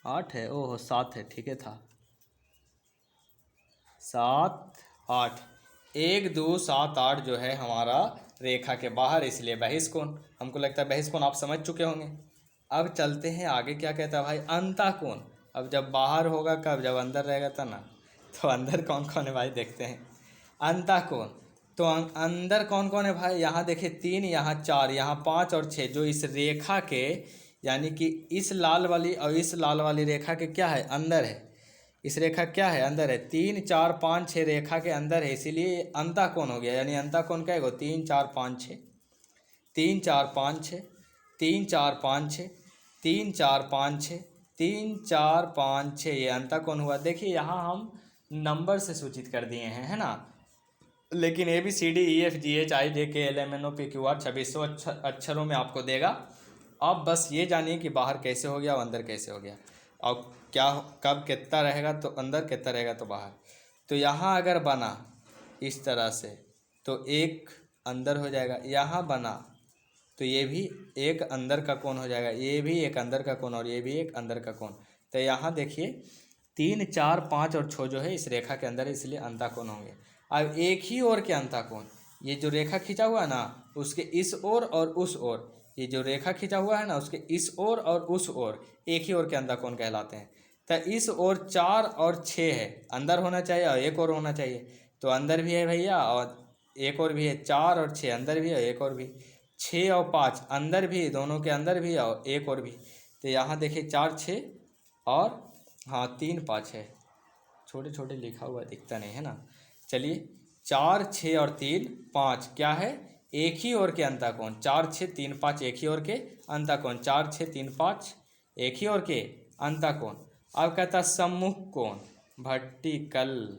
8 है, ओह 7 है, ठीक है था 7 8 1 2 7 8 जो है हमारा रेखा के बाहर, इसलिए बहिष्कोण। हमको लगता है बहिष्कोण आप समझ चुके होंगे। अब चलते हैं आगे, क्या कहता है भाई, अंतःकोण। अब जब बाहर होगा कब, जब अंदर रहेगा तब ना। तो अंदर कौन कौन है भाई, देखते हैं अंतःकोण। तो अंदर कौन कौन है भाई, यहाँ देखिए 3, यहाँ 4, यहाँ 5 और 6, जो इस रेखा के यानी कि इस लाल वाली और इस लाल वाली रेखा के क्या है, अंदर है। इस रेखा क्या है, अंदर है। 3 4 5 6 रेखा के अंदर है, इसीलिए अंतःकोण हो गया। यानी अंतःकोण क्या है, 3 4 5 6, 3 4 5 6, 3 4 5 6, 3 4 5 6, 3 4 5 6, ये अंतःकोण हुआ। देखिए यहाँ हम नंबर से सूचित कर दिए हैं, है ना। लेकिन ABCDEFGHIJKLMNOPQR 2600 अक्षरों में आपको देगा। अब बस ये जानिए कि बाहर कैसे हो गया और अंदर कैसे हो गया, और क्या कब कितना रहेगा तो अंदर, कितना रहेगा तो बाहर। तो यहाँ अगर बना इस तरह से तो एक अंदर हो जाएगा, यहाँ बना तो ये भी एक अंदर का कोण हो जाएगा, ये भी एक अंदर का कोण और ये भी एक अंदर का कोण। तो यहाँ देखिए 3 4 5 और 6 जो है इस रेखा के अंदर है, इसलिए अंतःकोण होंगे। अब एक ही ओर के अंतःकोण, ये जो रेखा खींचा हुआ है ना उसके इस ओर और उस ओर, ये जो रेखा खींचा हुआ है ना उसके इस ओर और उस ओर, एक ही ओर के अंतःकोण कहलाते हैं। तो इस ओर 4 और 6 है, अंदर होना चाहिए और एक और होना चाहिए। तो अंदर भी है भैया और एक और भी है, 4 और 6 अंदर भी है, एक और भी, 6 और 5 अंदर भी, दोनों के अंदर भी और एक और भी। तो यहाँ देखिए 4 6 और हाँ 3 5 है, छोटे छोटे लिखा हुआ दिखता नहीं है ना। चलिए 4 6 और 3 5 क्या है, एक ही ओर के अंतःकोण। 4 6 3 5 एक ही ओर के अंतःकोण, 4 6 3 5 एक ही ओर के अंतःकोण। अब कहता है सम्मुख कोण, वर्टिकल।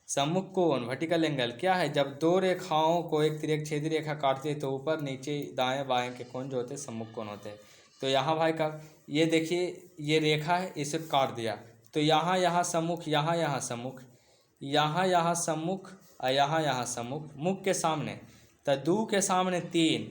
सम्मुख कोण वर्टिकल एंगल क्या है, जब दो रेखाओं को एक तिर्यक छेदी रेखा काटती है तो ऊपर नीचे दाएं बाएं के कोण जो होते हैं सम्मुख कोण होते हैं। तो यहाँ भाई का ये देखिए ये रेखा है, इसे काट दिया तो यहाँ सम्मुख, यहाँ सम्मुख, यहाँ सम्मुख और यहाँ सम्मुख, मुख के सामने। तो दो के सामने 3,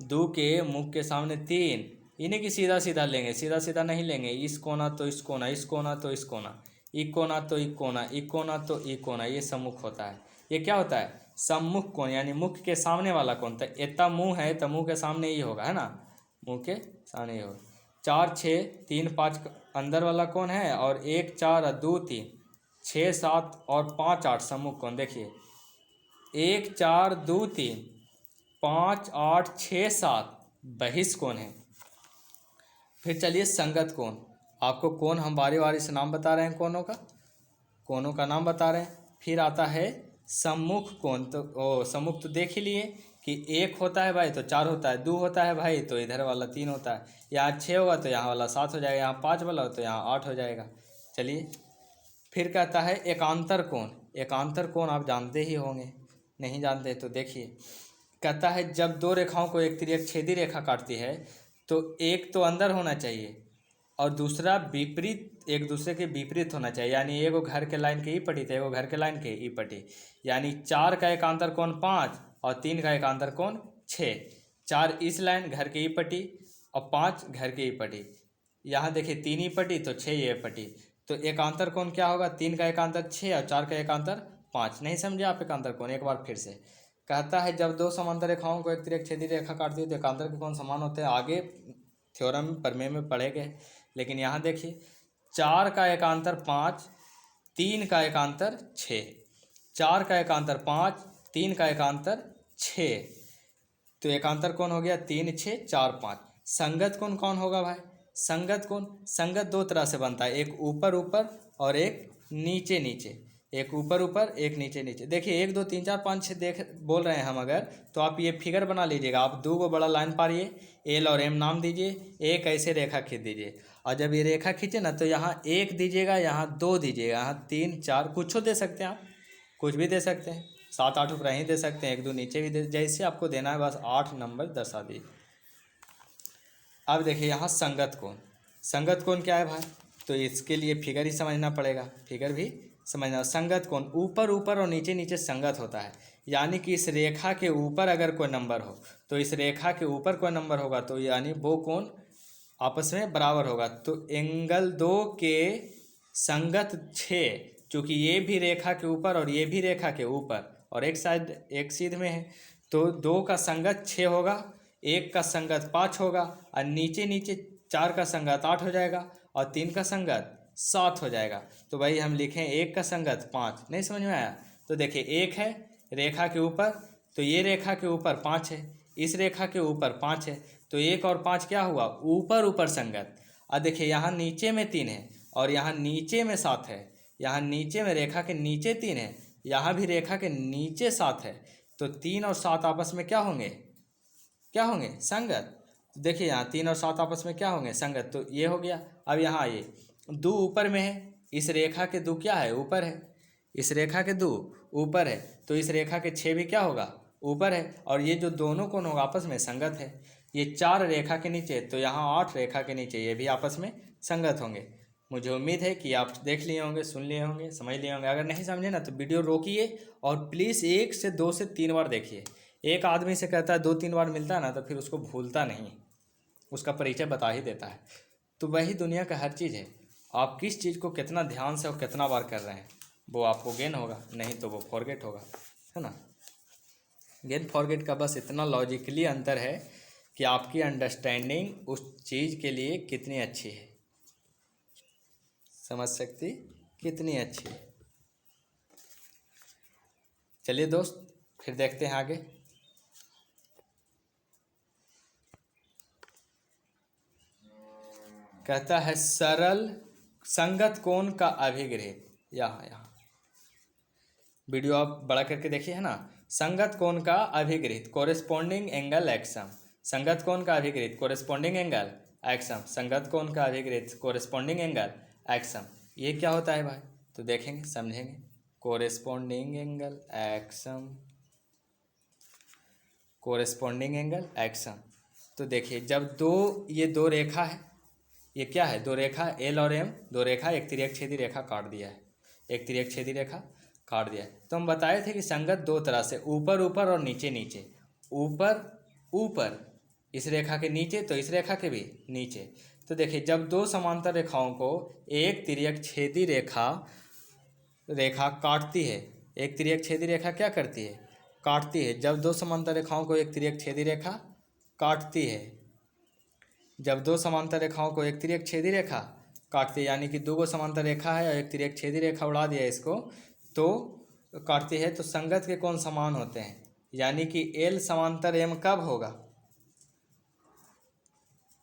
दो के मुख के सामने 3, इन्हें की सीधा सीधा लेंगे, सीधा सीधा नहीं लेंगे, इस कोना तो इस कोना, इस कोना तो इस कोना, एक कोना तो एक कोना, एक कोना तो एक कोना, ये सम्मुख होता है। ये क्या होता है, सम्मुख कोण, यानी मुख के सामने वाला कोण। तो इतना मुंह है तो मुंह के सामने ही होगा, है ना, मुंह के सामने ही होगा। 4 6 3 5 अंदर वाला कोण है और 1 4 और 2 3 6 7 और 5 8 सम्मुख कोण। देखिए 1 4 2 3 5 8 6 7 बहिष्कोण है। फिर चलिए संगत कोण। आपको कोण हम बारी बारी से नाम बता रहे हैं, कोणों का नाम बता रहे हैं। फिर आता है सम्मुख कोण। तो सम्मुख तो देख ही लिए कि 1 होता है भाई तो 4 होता है, 2 होता है भाई तो इधर वाला 3 होता है, यहाँ 6 होगा तो यहाँ वाला 7 हो जाएगा, यहाँ 5 वाला हो तो यहाँ 8 हो जाएगा। चलिए फिर कहता है एकांतर कोण। एकांतर कोण आप जानते ही होंगे, नहीं जानते तो देखिए। कहता है जब दो रेखाओं को एक तिर्यक छेदी रेखा काटती है तो एक तो अंदर होना चाहिए और दूसरा विपरीत, एक दूसरे के विपरीत होना चाहिए। यानी एगो घर के लाइन के ई पट्टी तो एगो घर के लाइन के ई पट्टी। यानी 4 का एकांतर कोण 5 और 3 का एकांतर कोण 6। 4 इस लाइन घर के ई पट्टी और 5 घर के ई पट्टी। यहाँ देखिए 3 ई पट्टी तो 6 ये पट्टी। तो एकांतर कोण क्या होगा, 3 का एकांतर 6 और 4 का एकांतर 5। नहीं समझे आप एकांतर कोण, एक बार फिर से कहता है जब दो समांतर रेखाओं को एक तिर्यक छेदी रेखा काटती है तो एकांतर के कोण समान होते हैं। आगे थ्योरम प्रमेय में पढ़े गए, लेकिन यहाँ देखिए 4 का एकांतर 5, 3 का एकांतर 6, 4 का एकांतर 5, 3 का एकांतर 6। तो एकांतर कौन हो गया 3 6 4 5। संगत कोण कौन होगा भाई, संगत कोण, संगत दो तरह से बनता है, एक ऊपर ऊपर और एक नीचे नीचे। एक ऊपर ऊपर एक नीचे नीचे। देखिए 1 2 3 4 5 6 देख बोल रहे हैं हम अगर, तो आप ये फिगर बना लीजिएगा। आप 2 को बड़ा लाइन पारिए, एल और एम नाम दीजिए, एक ऐसे रेखा खींच दीजिए। और जब ये रेखा खींचे ना तो यहाँ 1 दीजिएगा, यहाँ 2 दीजिएगा, यहाँ 3 4 कुछ दे सकते हैं आप, कुछ भी दे सकते हैं। 7 8 ऊपर ही दे सकते हैं, 1 2 नीचे भी दे, जैसे आपको देना है बस 8 नंबर दर्शा दीजिए। अब देखिए यहाँ संगत कोण। संगत कोण क्या है भाई? तो इसके लिए फिगर ही समझना पड़ेगा, फिगर भी समझना। संगत कोण ऊपर ऊपर और नीचे नीचे संगत होता है, यानी कि इस रेखा के ऊपर अगर कोई नंबर हो तो इस रेखा के ऊपर कोई नंबर होगा तो यानी वो कोण आपस में बराबर होगा। तो एंगल 2 के संगत 6, चूँकि ये भी रेखा के ऊपर और ये भी रेखा के ऊपर और एक साइड एक सीध में है, तो 2 का संगत 6 होगा, 1 का संगत 5 होगा, और नीचे नीचे 4 का संगत 8 हो जाएगा और 3 का संगत 7 हो जाएगा। तो भाई हम लिखें 1 का संगत 5। नहीं समझ में आया? तो देखिए 1 है रेखा के ऊपर, तो ये रेखा के ऊपर 5 है, इस रेखा के ऊपर 5 है, तो 1 और 5 क्या हुआ? ऊपर ऊपर संगत। और देखिए यहाँ नीचे में 3 है और यहाँ नीचे में 7 है, यहाँ नीचे में रेखा के नीचे 3 है, यहाँ भी रेखा के नीचे 7 है, तो 3 और 7 आपस में क्या होंगे? क्या होंगे? संगत। देखिए यहाँ 3 और 7 आपस में क्या होंगे? संगत। तो ये हो गया। अब यहाँ आइए, 2 ऊपर में है, इस रेखा के 2 क्या है? ऊपर है, इस रेखा के 2 ऊपर है, तो इस रेखा के 6 भी क्या होगा? ऊपर है, और ये जो दोनों कोण होगा आपस में संगत है। ये 4 रेखा के नीचे, तो यहाँ 8 रेखा के नीचे, ये भी आपस में संगत होंगे। मुझे उम्मीद है कि आप देख लिए होंगे, सुन लिए होंगे, समझ लिए होंगे। अगर नहीं समझे ना तो वीडियो रोकिए और प्लीज़ 1 से 2 से 3 बार देखिए। एक आदमी से कहता है 2 3 बार मिलता है ना तो फिर उसको भूलता नहीं, उसका परिचय बता ही देता है। तो वही दुनिया का हर चीज़ है, आप किस चीज़ को कितना ध्यान से और कितना बार कर रहे हैं वो आपको गेन होगा, नहीं तो वो फॉरगेट होगा, है ना। गेन फॉरगेट का बस इतना लॉजिकली अंतर है कि आपकी अंडरस्टैंडिंग उस चीज़ के लिए कितनी अच्छी है, समझ सकती कितनी अच्छी है। चलिए दोस्त फिर देखते हैं आगे। कहता है सरल संगत कोण का अभिग्रहित। यहाँ वीडियो आप बड़ा करके देखिए, है ना। संगत कोण का अभिग्रहित कोरेस्पोंडिंग एंगल एक्सम। संगत कोण का अभिग्रहित कोरेस्पोंडिंग एंगल एक्सम। संगत कोण का अभिग्रहित कोरेस्पोंडिंग एंगल एक्सम। ये क्या होता है भाई? तो देखेंगे समझेंगे। Corresponding angle axiom, corresponding angle axiom. तो देखिए जब ये दो रेखा है, ये क्या है? 2 रेखा एल और एम, 2 रेखा एक तिर्यक छेदी रेखा काट दिया है, एक तिर्यक छेदी रेखा काट दिया है। तो हम बताए थे कि संगत 2 तरह से, ऊपर ऊपर और नीचे नीचे। ऊपर ऊपर इस रेखा के नीचे, तो इस रेखा के भी नीचे। तो देखिए जब 2 समांतर रेखाओं को एक तिर्यक छेदी रेखा काटती है, एक तिर्यक छेदी रेखा क्या करती है? काटती है। जब 2 समांतर रेखाओं को एक तिर्यक छेदी रेखा काटती है, जब 2 समांतर रेखाओं को एक तिर्यक छेदी रेखा काटती है, यानी कि 2 समांतर रेखा है और एक तिर्यक छेदी रेखा उड़ा दिया इसको, तो काटती है, तो संगत के कोण समान होते हैं। यानी कि एल समांतर एम कब होगा?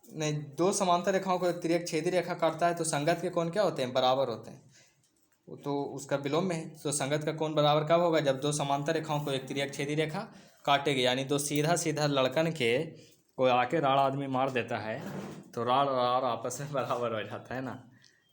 नहीं, 2 समांतर रेखाओं को एक तिर्यक छेदी रेखा काटता है तो संगत के कोण क्या होते हैं? बराबर होते हैं। तो उसका विलोम में है, तो संगत का कोण बराबर कब होगा? जब 2 समांतर रेखाओं को एक तिर्यक छेदी रेखा काटेगी, यानी 2 सीधा सीधा लड़कन के कोई आके राड़ आदमी मार देता है तो राड़ और राड़ आपस में बराबर हो जाता है ना।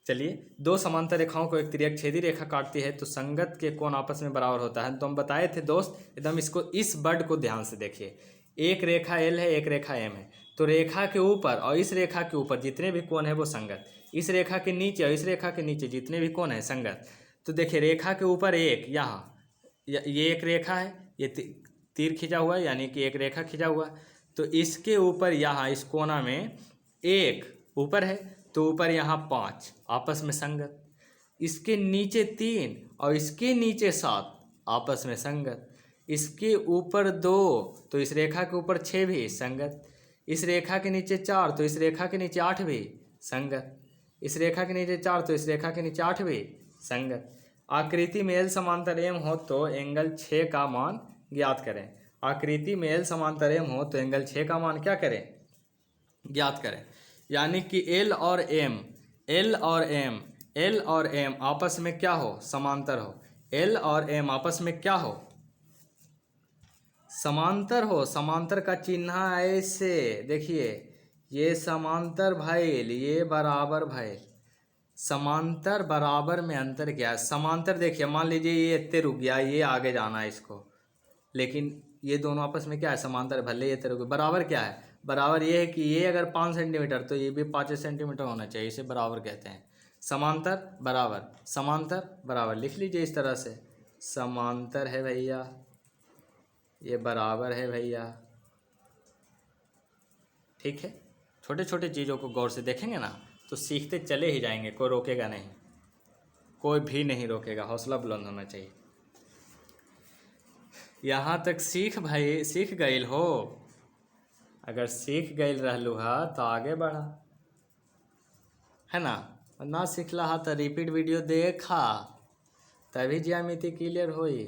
चलिए 2 समांतर रेखाओं को एक तिर्यक छेदी रेखा काटती है तो संगत के कोण आपस में बराबर होता है। तो हम बताए थे दोस्त, एकदम इसको, इस वर्ड को ध्यान से देखिए। एक रेखा एल है, एक रेखा एम है, तो रेखा के ऊपर और इस रेखा के ऊपर जितने भी कोण है वो संगत। इस रेखा के नीचे और इस रेखा के नीचे जितने भी कोण है संगत। तो देखिए रेखा के ऊपर एक, यहाँ ये एक रेखा है, ये तीर खींचा हुआ है, यानी कि एक रेखा खींचा हुआ, तो इसके ऊपर यहाँ इस कोना में एक ऊपर है, तो ऊपर यहाँ 5 आपस में संगत। इसके नीचे 3 और इसके नीचे 7 आपस में संगत। इसके ऊपर 2, तो इस रेखा के ऊपर 6 भी संगत। इस रेखा के नीचे 4, तो इस रेखा के नीचे 8 भी संगत। इस रेखा के नीचे 4, तो इस रेखा के नीचे 8 भी संगत। आकृति में एल समांतर एम हो तो एंगल 6 का मान ज्ञात करें। आकृति में एल समांतर एम हो तो एंगल 6 का मान क्या करें? ज्ञात करें। यानी कि एल और एम आपस में क्या हो? समांतर हो। एल और एम आपस में क्या हो, समांतर हो। समांतर का चिन्ह ऐसे देखिए, ये समांतर भइल, ये बराबर भइल। समांतर बराबर में अंतर क्या है? समांतर देखिए, मान लीजिए ये इतने रुक गया, ये आगे जाना है इसको, लेकिन ये दोनों आपस में क्या है, समांतर। भले ये तेरे को बराबर क्या है, बराबर ये है कि ये अगर 5 सेंटीमीटर तो ये भी 5 सेंटीमीटर होना चाहिए, इसे बराबर कहते हैं। समांतर बराबर, समांतर बराबर लिख लीजिए इस तरह से, समांतर है भैया, ये बराबर है भैया। ठीक है, छोटे छोटे चीज़ों को गौर से देखेंगे ना तो सीखते चले ही जाएंगे, कोई रोकेगा नहीं, कोई भी नहीं रोकेगा, हौसला बुलंद होना चाहिए। यहाँ तक सीख भाई, सीख गईल हो, अगर सीख गईल रहलू हा तो आगे बढ़ा, है ना। और ना सीखला हा तो रिपीट वीडियो देखा, तभी ज्यामिति क्लियर होई।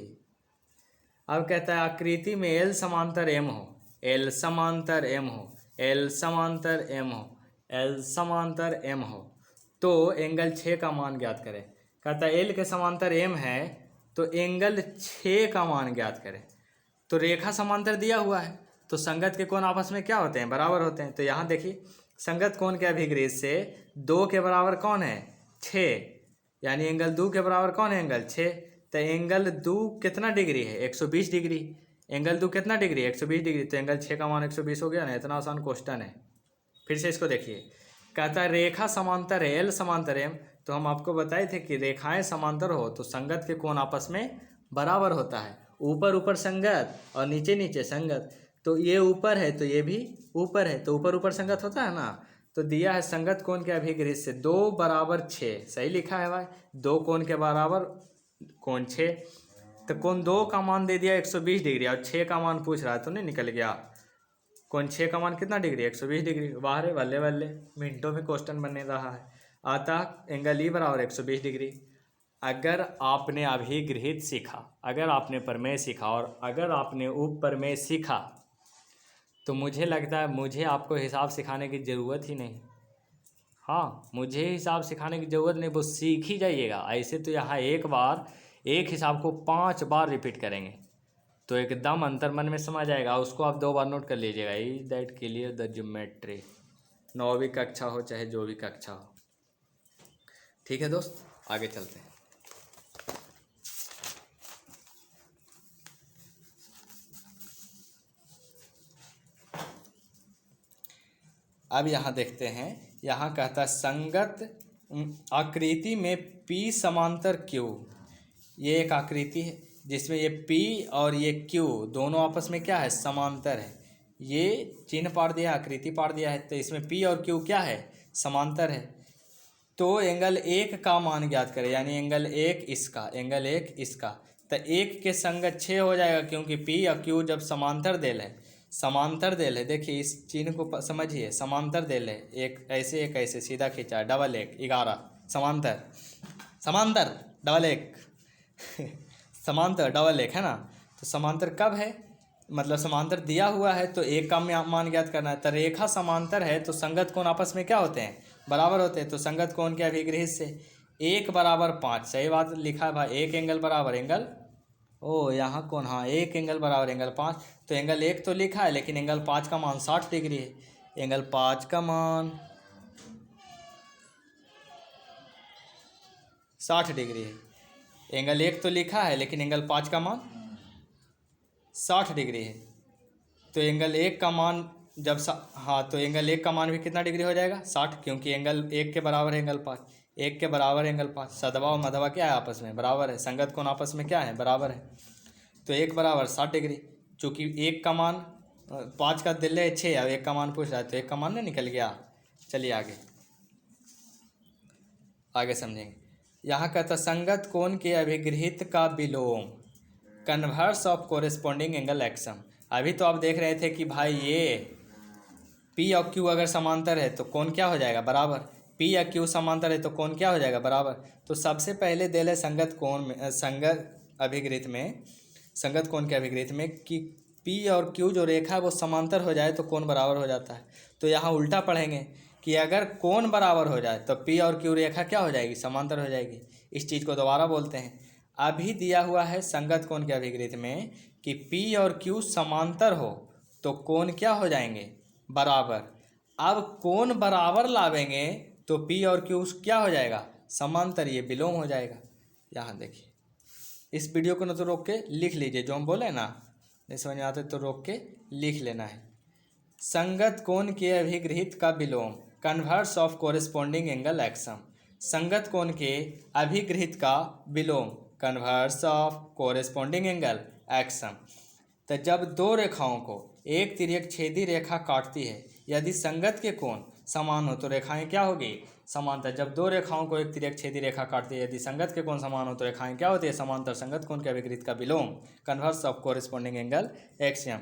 अब कहता है आकृति में एल समांतर एम हो, एल समांतर एम हो, एल समांतर एम हो, एल समांतर एम हो, तो एंगल 6 का मान ज्ञात करें। कहता है एल के समांतर एम है तो एंगल 6 का मान ज्ञात करें। तो रेखा समांतर दिया हुआ है तो संगत के कोण आपस में क्या होते हैं, बराबर होते हैं। तो यहाँ देखिए संगत कोण के अभिग्रहित से 2 के बराबर कौन है, 6, यानी एंगल 2 के बराबर कौन है, एंगल 6। तो एंगल 2 कितना डिग्री है, 120 डिग्री। एंगल 2 कितना डिग्री है, 120 डिग्री। तो एंगल 6 का मान 120 हो गया ना, इतना आसान क्वेश्चन है। फिर से इसको देखिए, कहता है रेखा समांतर है एल समांतर एम। तो हम आपको बताए थे कि रेखाएं समांतर हो तो संगत के कोण आपस में बराबर होता है। ऊपर ऊपर संगत और नीचे नीचे संगत, तो ये ऊपर है तो ये भी ऊपर है, तो ऊपर ऊपर संगत होता है ना। तो दिया है संगत कोण के अभिग्रहित से 2 बराबर 6, सही लिखा है भाई, 2 कोण के बराबर कोण 6। तो कोण 2 का मान दे दिया 120 डिग्री और 6 का मान पूछ रहा है, तो नहीं निकल गया। कोण 6 का मान कितना डिग्री, 120 डिग्री। बाहर है, बल्ले बल्ले मिनटों में क्वेश्चन बनने रहा है। अतः एंगल ई बराबर 120 डिग्री। अगर आपने अभिगृहित सीखा, अगर आपने प्रमेय सीखा और अगर आपने उप प्रमेय सीखा तो मुझे लगता है मुझे आपको हिसाब सिखाने की ज़रूरत ही नहीं। हाँ, मुझे हिसाब सिखाने की ज़रूरत नहीं, वो सीख ही जाइएगा। ऐसे तो यहाँ एक बार एक हिसाब को 5 बार रिपीट करेंगे तो एकदम अंतर मन में समझ आएगा। उसको आप 2 बार नोट कर लीजिएगा, is that clear the geometry. 9वीं कक्षा हो चाहे जो भी कक्षा हो। ठीक है दोस्त, आगे चलते हैं। अब यहाँ देखते हैं, यहाँ कहता है संगत आकृति में P समांतर Q। ये एक आकृति है जिसमें ये P और ये Q दोनों आपस में क्या है, समांतर है। ये चिन्ह पाड़ दिया, आकृति पाड़ दिया है, तो इसमें P और Q क्या है, समांतर है। तो एंगल 1 का मान ज्ञात करें, यानी एंगल 1 इसका, एंगल 1 इसका। तो 1 के संगत 6 हो जाएगा, क्योंकि P और Q जब समांतर देल है, समांतर देल है, देखिए इस चिन्ह को समझिए, समांतर देल है, एक ऐसे सीधा खींचा, डबल 1 11, समांतर समांतर डबल 1 समांतर डबल 1 है ना। तो समांतर कब है, मतलब समांतर दिया हुआ है तो 1 का मान ज्ञात करना है। तो रेखा समांतर है तो संगत कोण आपस में क्या होते हैं, बराबर होते हैं। तो संगत कोण के अभिग्रहित से 1 बराबर 5, सही बात लिखा है भाई, 1 एंगल बराबर एंगल, ओ यहाँ कौन, हाँ 1 एंगल बराबर एंगल 5। तो एंगल 1 तो लिखा है, लेकिन एंगल 5 का मान 60 डिग्री है। एंगल 5 का मान 60 डिग्री है। एंगल 1 तो लिखा है, लेकिन एंगल 5 का मान 60 डिग्री है। तो एंगल 1 का मान जब हाँ, तो एंगल 1 का मान भी कितना डिग्री हो जाएगा, 60, क्योंकि एंगल 1 के बराबर है एंगल 5, 1 के बराबर एंगल 5। सदवा और मधवा क्या है, आपस में बराबर है। संगत कोण आपस में क्या है, बराबर है। तो 1 बराबर 60 डिग्री। चूँकि 1 का मान 5 का दिल है 6 और 1 का मान पूछ रहा है, तो 1 का मान नहीं निकल गया। चलिए आगे समझेंगे। यहाँ कहता संगत कोण के अभिगृहित का विलोम, कन्वर्स ऑफ कोरेस्पॉन्डिंग एंगल एक्सम। अभी तो आप देख रहे थे कि भाई ये P और Q अगर समांतर है तो कोण क्या हो जाएगा, बराबर। P या Q समांतर है तो कोण क्या हो जाएगा, बराबर। तो सबसे पहले दिल है संगत कोण में, संगत अभिगृहित में, संगत कोण के अभिगृहित में कि P और Q जो रेखा है वो समांतर हो जाए तो कोण बराबर हो जाता है। तो यहाँ उल्टा पढ़ेंगे कि अगर कोण बराबर हो जाए तो P और Q रेखा क्या हो जाएगी, समांतर हो जाएगी। इस चीज़ को दोबारा बोलते हैं, अभी दिया हुआ है संगत कोण के अभिगृहित में कि P और Q समांतर हो तो कोण क्या हो जाएंगे, बराबर। अब कोण बराबर लावेंगे तो P और Q क्या हो जाएगा, समांतर, ये विलोम हो जाएगा। यहाँ देखिए, इस वीडियो को न तो रोक के लिख लीजिए, जो हम बोले ना, नहीं समझ में आते तो रोक के लिख लेना है। संगत कोण के अभिगृहित का विलोम, कन्वर्स ऑफ कोरेस्पोंडिंग एंगल एक्सम। संगत कोण के अभिगृहित का विलोम, converse of corresponding angle axiom. तो जब दो रेखाओं को एक तिर्यक छेदी रेखा काटती है, यदि संगत के कोण समान हो तो रेखाएं क्या होगी, समांतर। जब दो रेखाओं को एक तिर्यक छेदी रेखा काटती है, यदि संगत के कोण समान हो तो रेखाएं क्या होती है, समांतर। संगत कोण के अभिगृहित का विलोम, converse of corresponding angle axiom.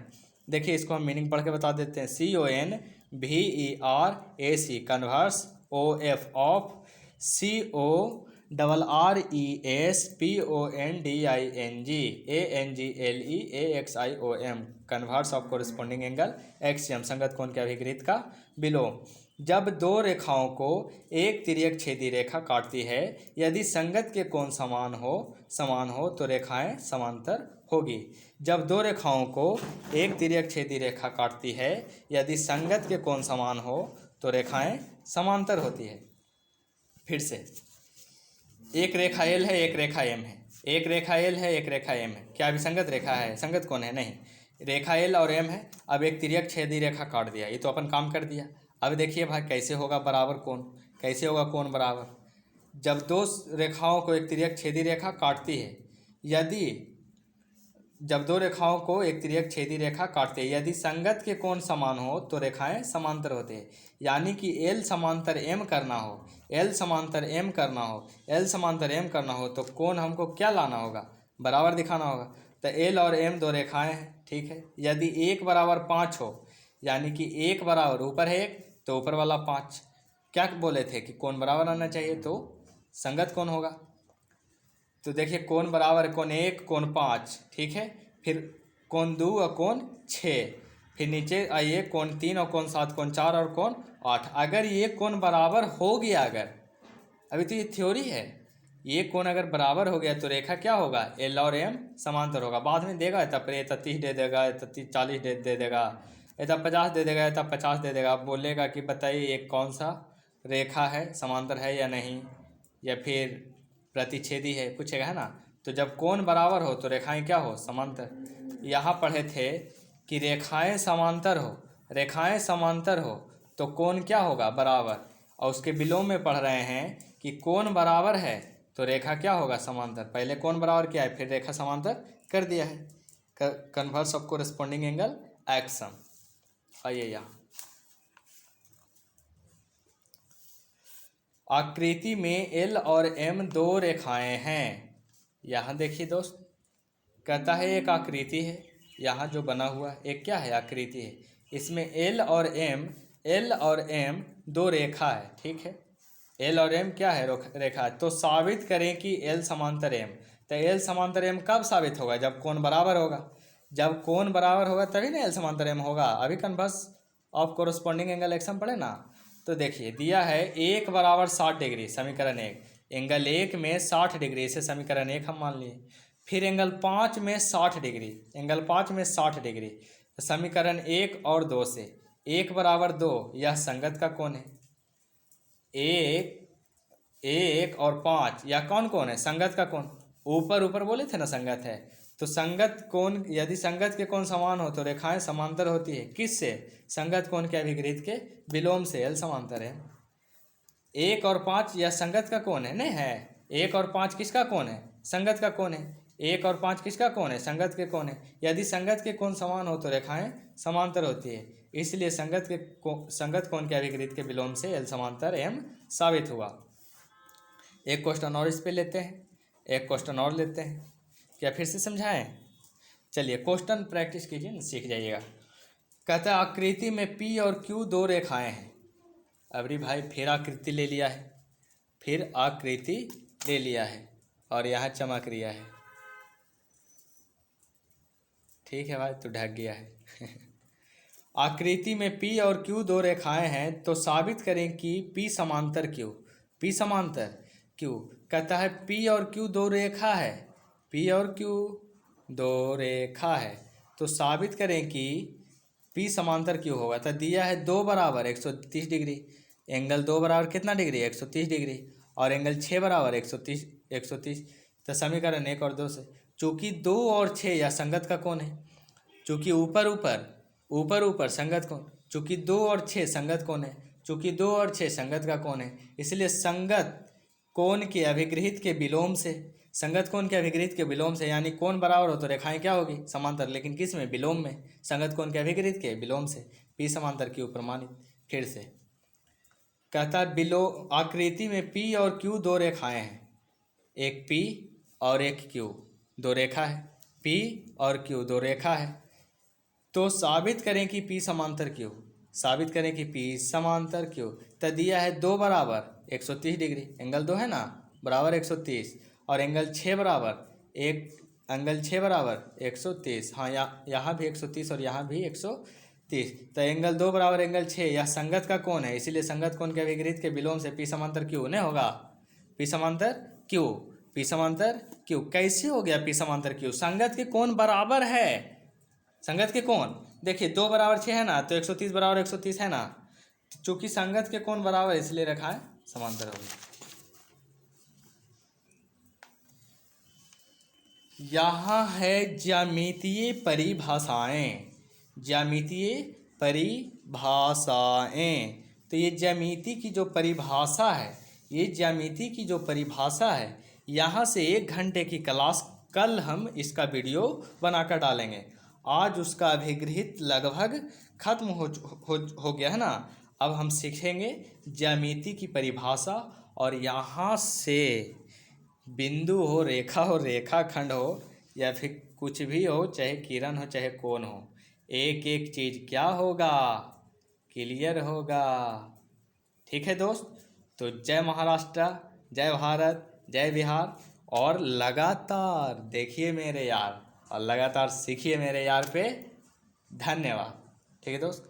देखिए, इसको हम मीनिंग पढ़ के बता देते हैं। CONVERAC converse OF of CORRESPONDING converse of corresponding angle axiom, संगत कोण के अभिगृहित का विलोम। जब दो रेखाओं को एक तिर्यक छेदी रेखा काटती है, यदि संगत के कोण समान हो तो रेखाएं समांतर होगी। जब दो रेखाओं को एक तिर्यक छेदी रेखा काटती है, यदि संगत के कोण समान हो तो रेखाएं समांतर होती है। फिर से, एक रेखा L है, एक रेखा M है, एक रेखा L है, एक रेखा M है। क्या विसंगत रेखा है, संगत कोण है, नहीं। रेखा L और M है, अब एक तिर्यक छेदी रेखा काट दिया, ये तो अपन काम कर दिया। अब देखिए भाई, कैसे होगा बराबर कोण, कैसे होगा कोण बराबर। जब दो रेखाओं को एक तिर्यक छेदी रेखा काटती है, जब दो रेखाओं को एक तिर्यक छेदी रेखा काटते हैं, यदि संगत के कोण समान हो तो रेखाएं समांतर होते हैं। यानी कि L समांतर M करना हो, L समांतर M करना हो, L समांतर M करना हो तो कोण हमको क्या लाना होगा, बराबर दिखाना होगा। तो L और M दो रेखाएं हैं, ठीक है। यदि 1 बराबर 5 हो, यानी कि 1 बराबर ऊपर है 1 तो ऊपर वाला 5, क्या बोले थे कि कोण बराबर आना चाहिए, तो संगत कोण होगा। तो देखिए, कोण बराबर, कोण 1 कोण 5, ठीक है। फिर कोण 2 और कोण 6, फिर नीचे आइए कोण 3 और कोण 7, कोण 4 और कोण 8। अगर ये कोण बराबर हो गया, अगर अभी तो ये थ्योरी है, ये कोण अगर बराबर हो गया तो रेखा क्या होगा, L और M समांतर होगा। बाद में देगा तब 30 दे देगा, तब 40 दे देगा, तब 50 दे देगा, तब 50 दे देगा। बोलेगा कि बताइए ये कौन सा रेखा है, समांतर है या नहीं, या फिर प्रतिच्छेदी है, पूछेगा, है ना। तो जब कोण बराबर हो तो रेखाएं क्या हो, समांतर। यहाँ पढ़े थे कि रेखाएं समांतर हो, रेखाएं समांतर हो तो कोण क्या होगा, बराबर। और उसके विलोम में पढ़ रहे हैं कि कोण बराबर है तो रेखा क्या होगा, समांतर। पहले कोण बराबर किया है, फिर रेखा समांतर कर दिया है, कन्वर्स ऑफ कोरेस्पोंडिंग एंगल एक्सम। आइए यहाँ आकृति में L और M दो रेखाएं हैं। यहाँ देखिए दोस्त, कहता है एक आकृति है, यहाँ जो बना हुआ एक क्या है, आकृति है। इसमें L और M दो रेखा है, ठीक है। L और M क्या है, रेखा है। तो साबित करें कि L समांतर M। तो L समांतर M कब साबित होगा, जब कोण बराबर होगा। जब कोण बराबर होगा तभी ना L समांतर M होगा। अभी कन्वर्स ऑफ कोरेस्पोंडिंग एंगल एक्सम पढ़े ना। तो देखिए, दिया है 1 बराबर 60 डिग्री, समीकरण 1। एंगल 1 में 60 डिग्री, इसे समीकरण 1 हम मान लिए। फिर एंगल 5 में 60 डिग्री, एंगल 5 में 60 डिग्री, तो समीकरण 1 और 2 से 1 बराबर 2, यह संगत का कोण है। 1 और 5 यह कौन कोण है, संगत का कोण। ऊपर बोले थे ना संगत है, तो संगत कोण, यदि संगत के कोण समान हो तो रेखाएं समांतर होती है। किससे, संगत कोण के अभिगृहित के विलोम से। L समांतर है। 1 और 5 यह संगत का कोण है, नहीं है। 1 और 5 किसका कोण है, संगत का कोण है। 1 और 5 किसका कोण है, संगत के कोण है। यदि संगत के कोण समान हो तो रेखाएं समांतर होती है, इसलिए संगत कोण के अभिगृहित के विलोम से L समांतर M साबित हुआ। एक क्वेश्चन और इस पे लेते हैं, एक क्वेश्चन और लेते हैं। क्या फिर से समझाएं? चलिए क्वेश्चन प्रैक्टिस कीजिए ना, सीख जाइएगा। कहता है आकृति में P और Q दो रेखाएं हैं। अबरी भाई फिर आकृति ले लिया है, फिर आकृति ले लिया है और यहाँ चमक रिया है, ठीक है भाई, तो ढक गया है। आकृति में P और Q दो रेखाएं हैं तो साबित करें कि P समांतर Q। P समांतर Q। कहता है P और Q दो रेखा है, P और Q दो रेखा है, तो साबित करें कि P समांतर Q होगा। तो दिया है 2 बराबर 130 डिग्री, एंगल 2 बराबर कितना डिग्री 130 डिग्री, और एंगल 6 बराबर 130। तो समीकरण 1 और 2 से, चूँकि 2 और 6 यह संगत का कोण है, चूँकि ऊपर ऊपर संगत कोण, चूँकि 2 और 6 संगत कोण है, चूँकि 2 और 6 संगत का कोण है, इसलिए संगत कोण के अभिगृहित के विलोम से, संगत कोण के अभिगृहित के विलोम से, यानी कोण बराबर हो तो रेखाएं क्या होगी समांतर, लेकिन किस में, विलोम में, संगत कोण के अभिगृहित के विलोम से P समांतर Q प्रमाणित। फिर से कहता है आकृति में P और Q दो रेखाएं हैं, एक P और एक Q, दो रेखा है, P और Q दो रेखा है, तो साबित करें कि P समांतर Q, साबित करें कि P समांतर Q। तो दिया है 2 बराबर 130 डिग्री, एंगल 2 है ना बराबर 130, और एंगल 6 बराबर एंगल 6 बराबर 130, हाँ यहाँ भी 130 और यहाँ भी 130। तो एंगल 2 बराबर एंगल 6 यह संगत का कोण है, इसीलिए संगत कोण के अभिगृहित के विलोम से P समांतर Q नहीं होगा, P समांतर Q, P समांतर Q। कैसे हो गया P समांतर Q? संगत के कोण बराबर है, संगत के कोण देखिए 2 बराबर 6 है ना, तो 130 बराबर 130 है ना, चूंकि संगत के कोण बराबर इसलिए रखा है समांतर होगी। यहाँ है ज्यामितीय परिभाषाएं, ज्यामितीय परिभाषाएं। तो ये ज्यामिति की जो परिभाषा है, ये ज्यामिति की जो परिभाषा है, यहाँ से 1 घंटे की क्लास कल हम इसका वीडियो बनाकर डालेंगे। आज उसका अभिगृहित लगभग खत्म हो गया है ना। अब हम सीखेंगे ज्यामिति की परिभाषा, और यहाँ से बिंदु हो, रेखाखंड हो, या फिर कुछ भी हो, चाहे किरण हो चाहे कोण हो, एक एक चीज़ क्या होगा, क्लियर होगा। ठीक है दोस्त, तो जय महाराष्ट्र, जय भारत, जय बिहार, और लगातार देखिए मेरे यार, और लगातार सीखिए मेरे यार पे। धन्यवाद। ठीक है दोस्त।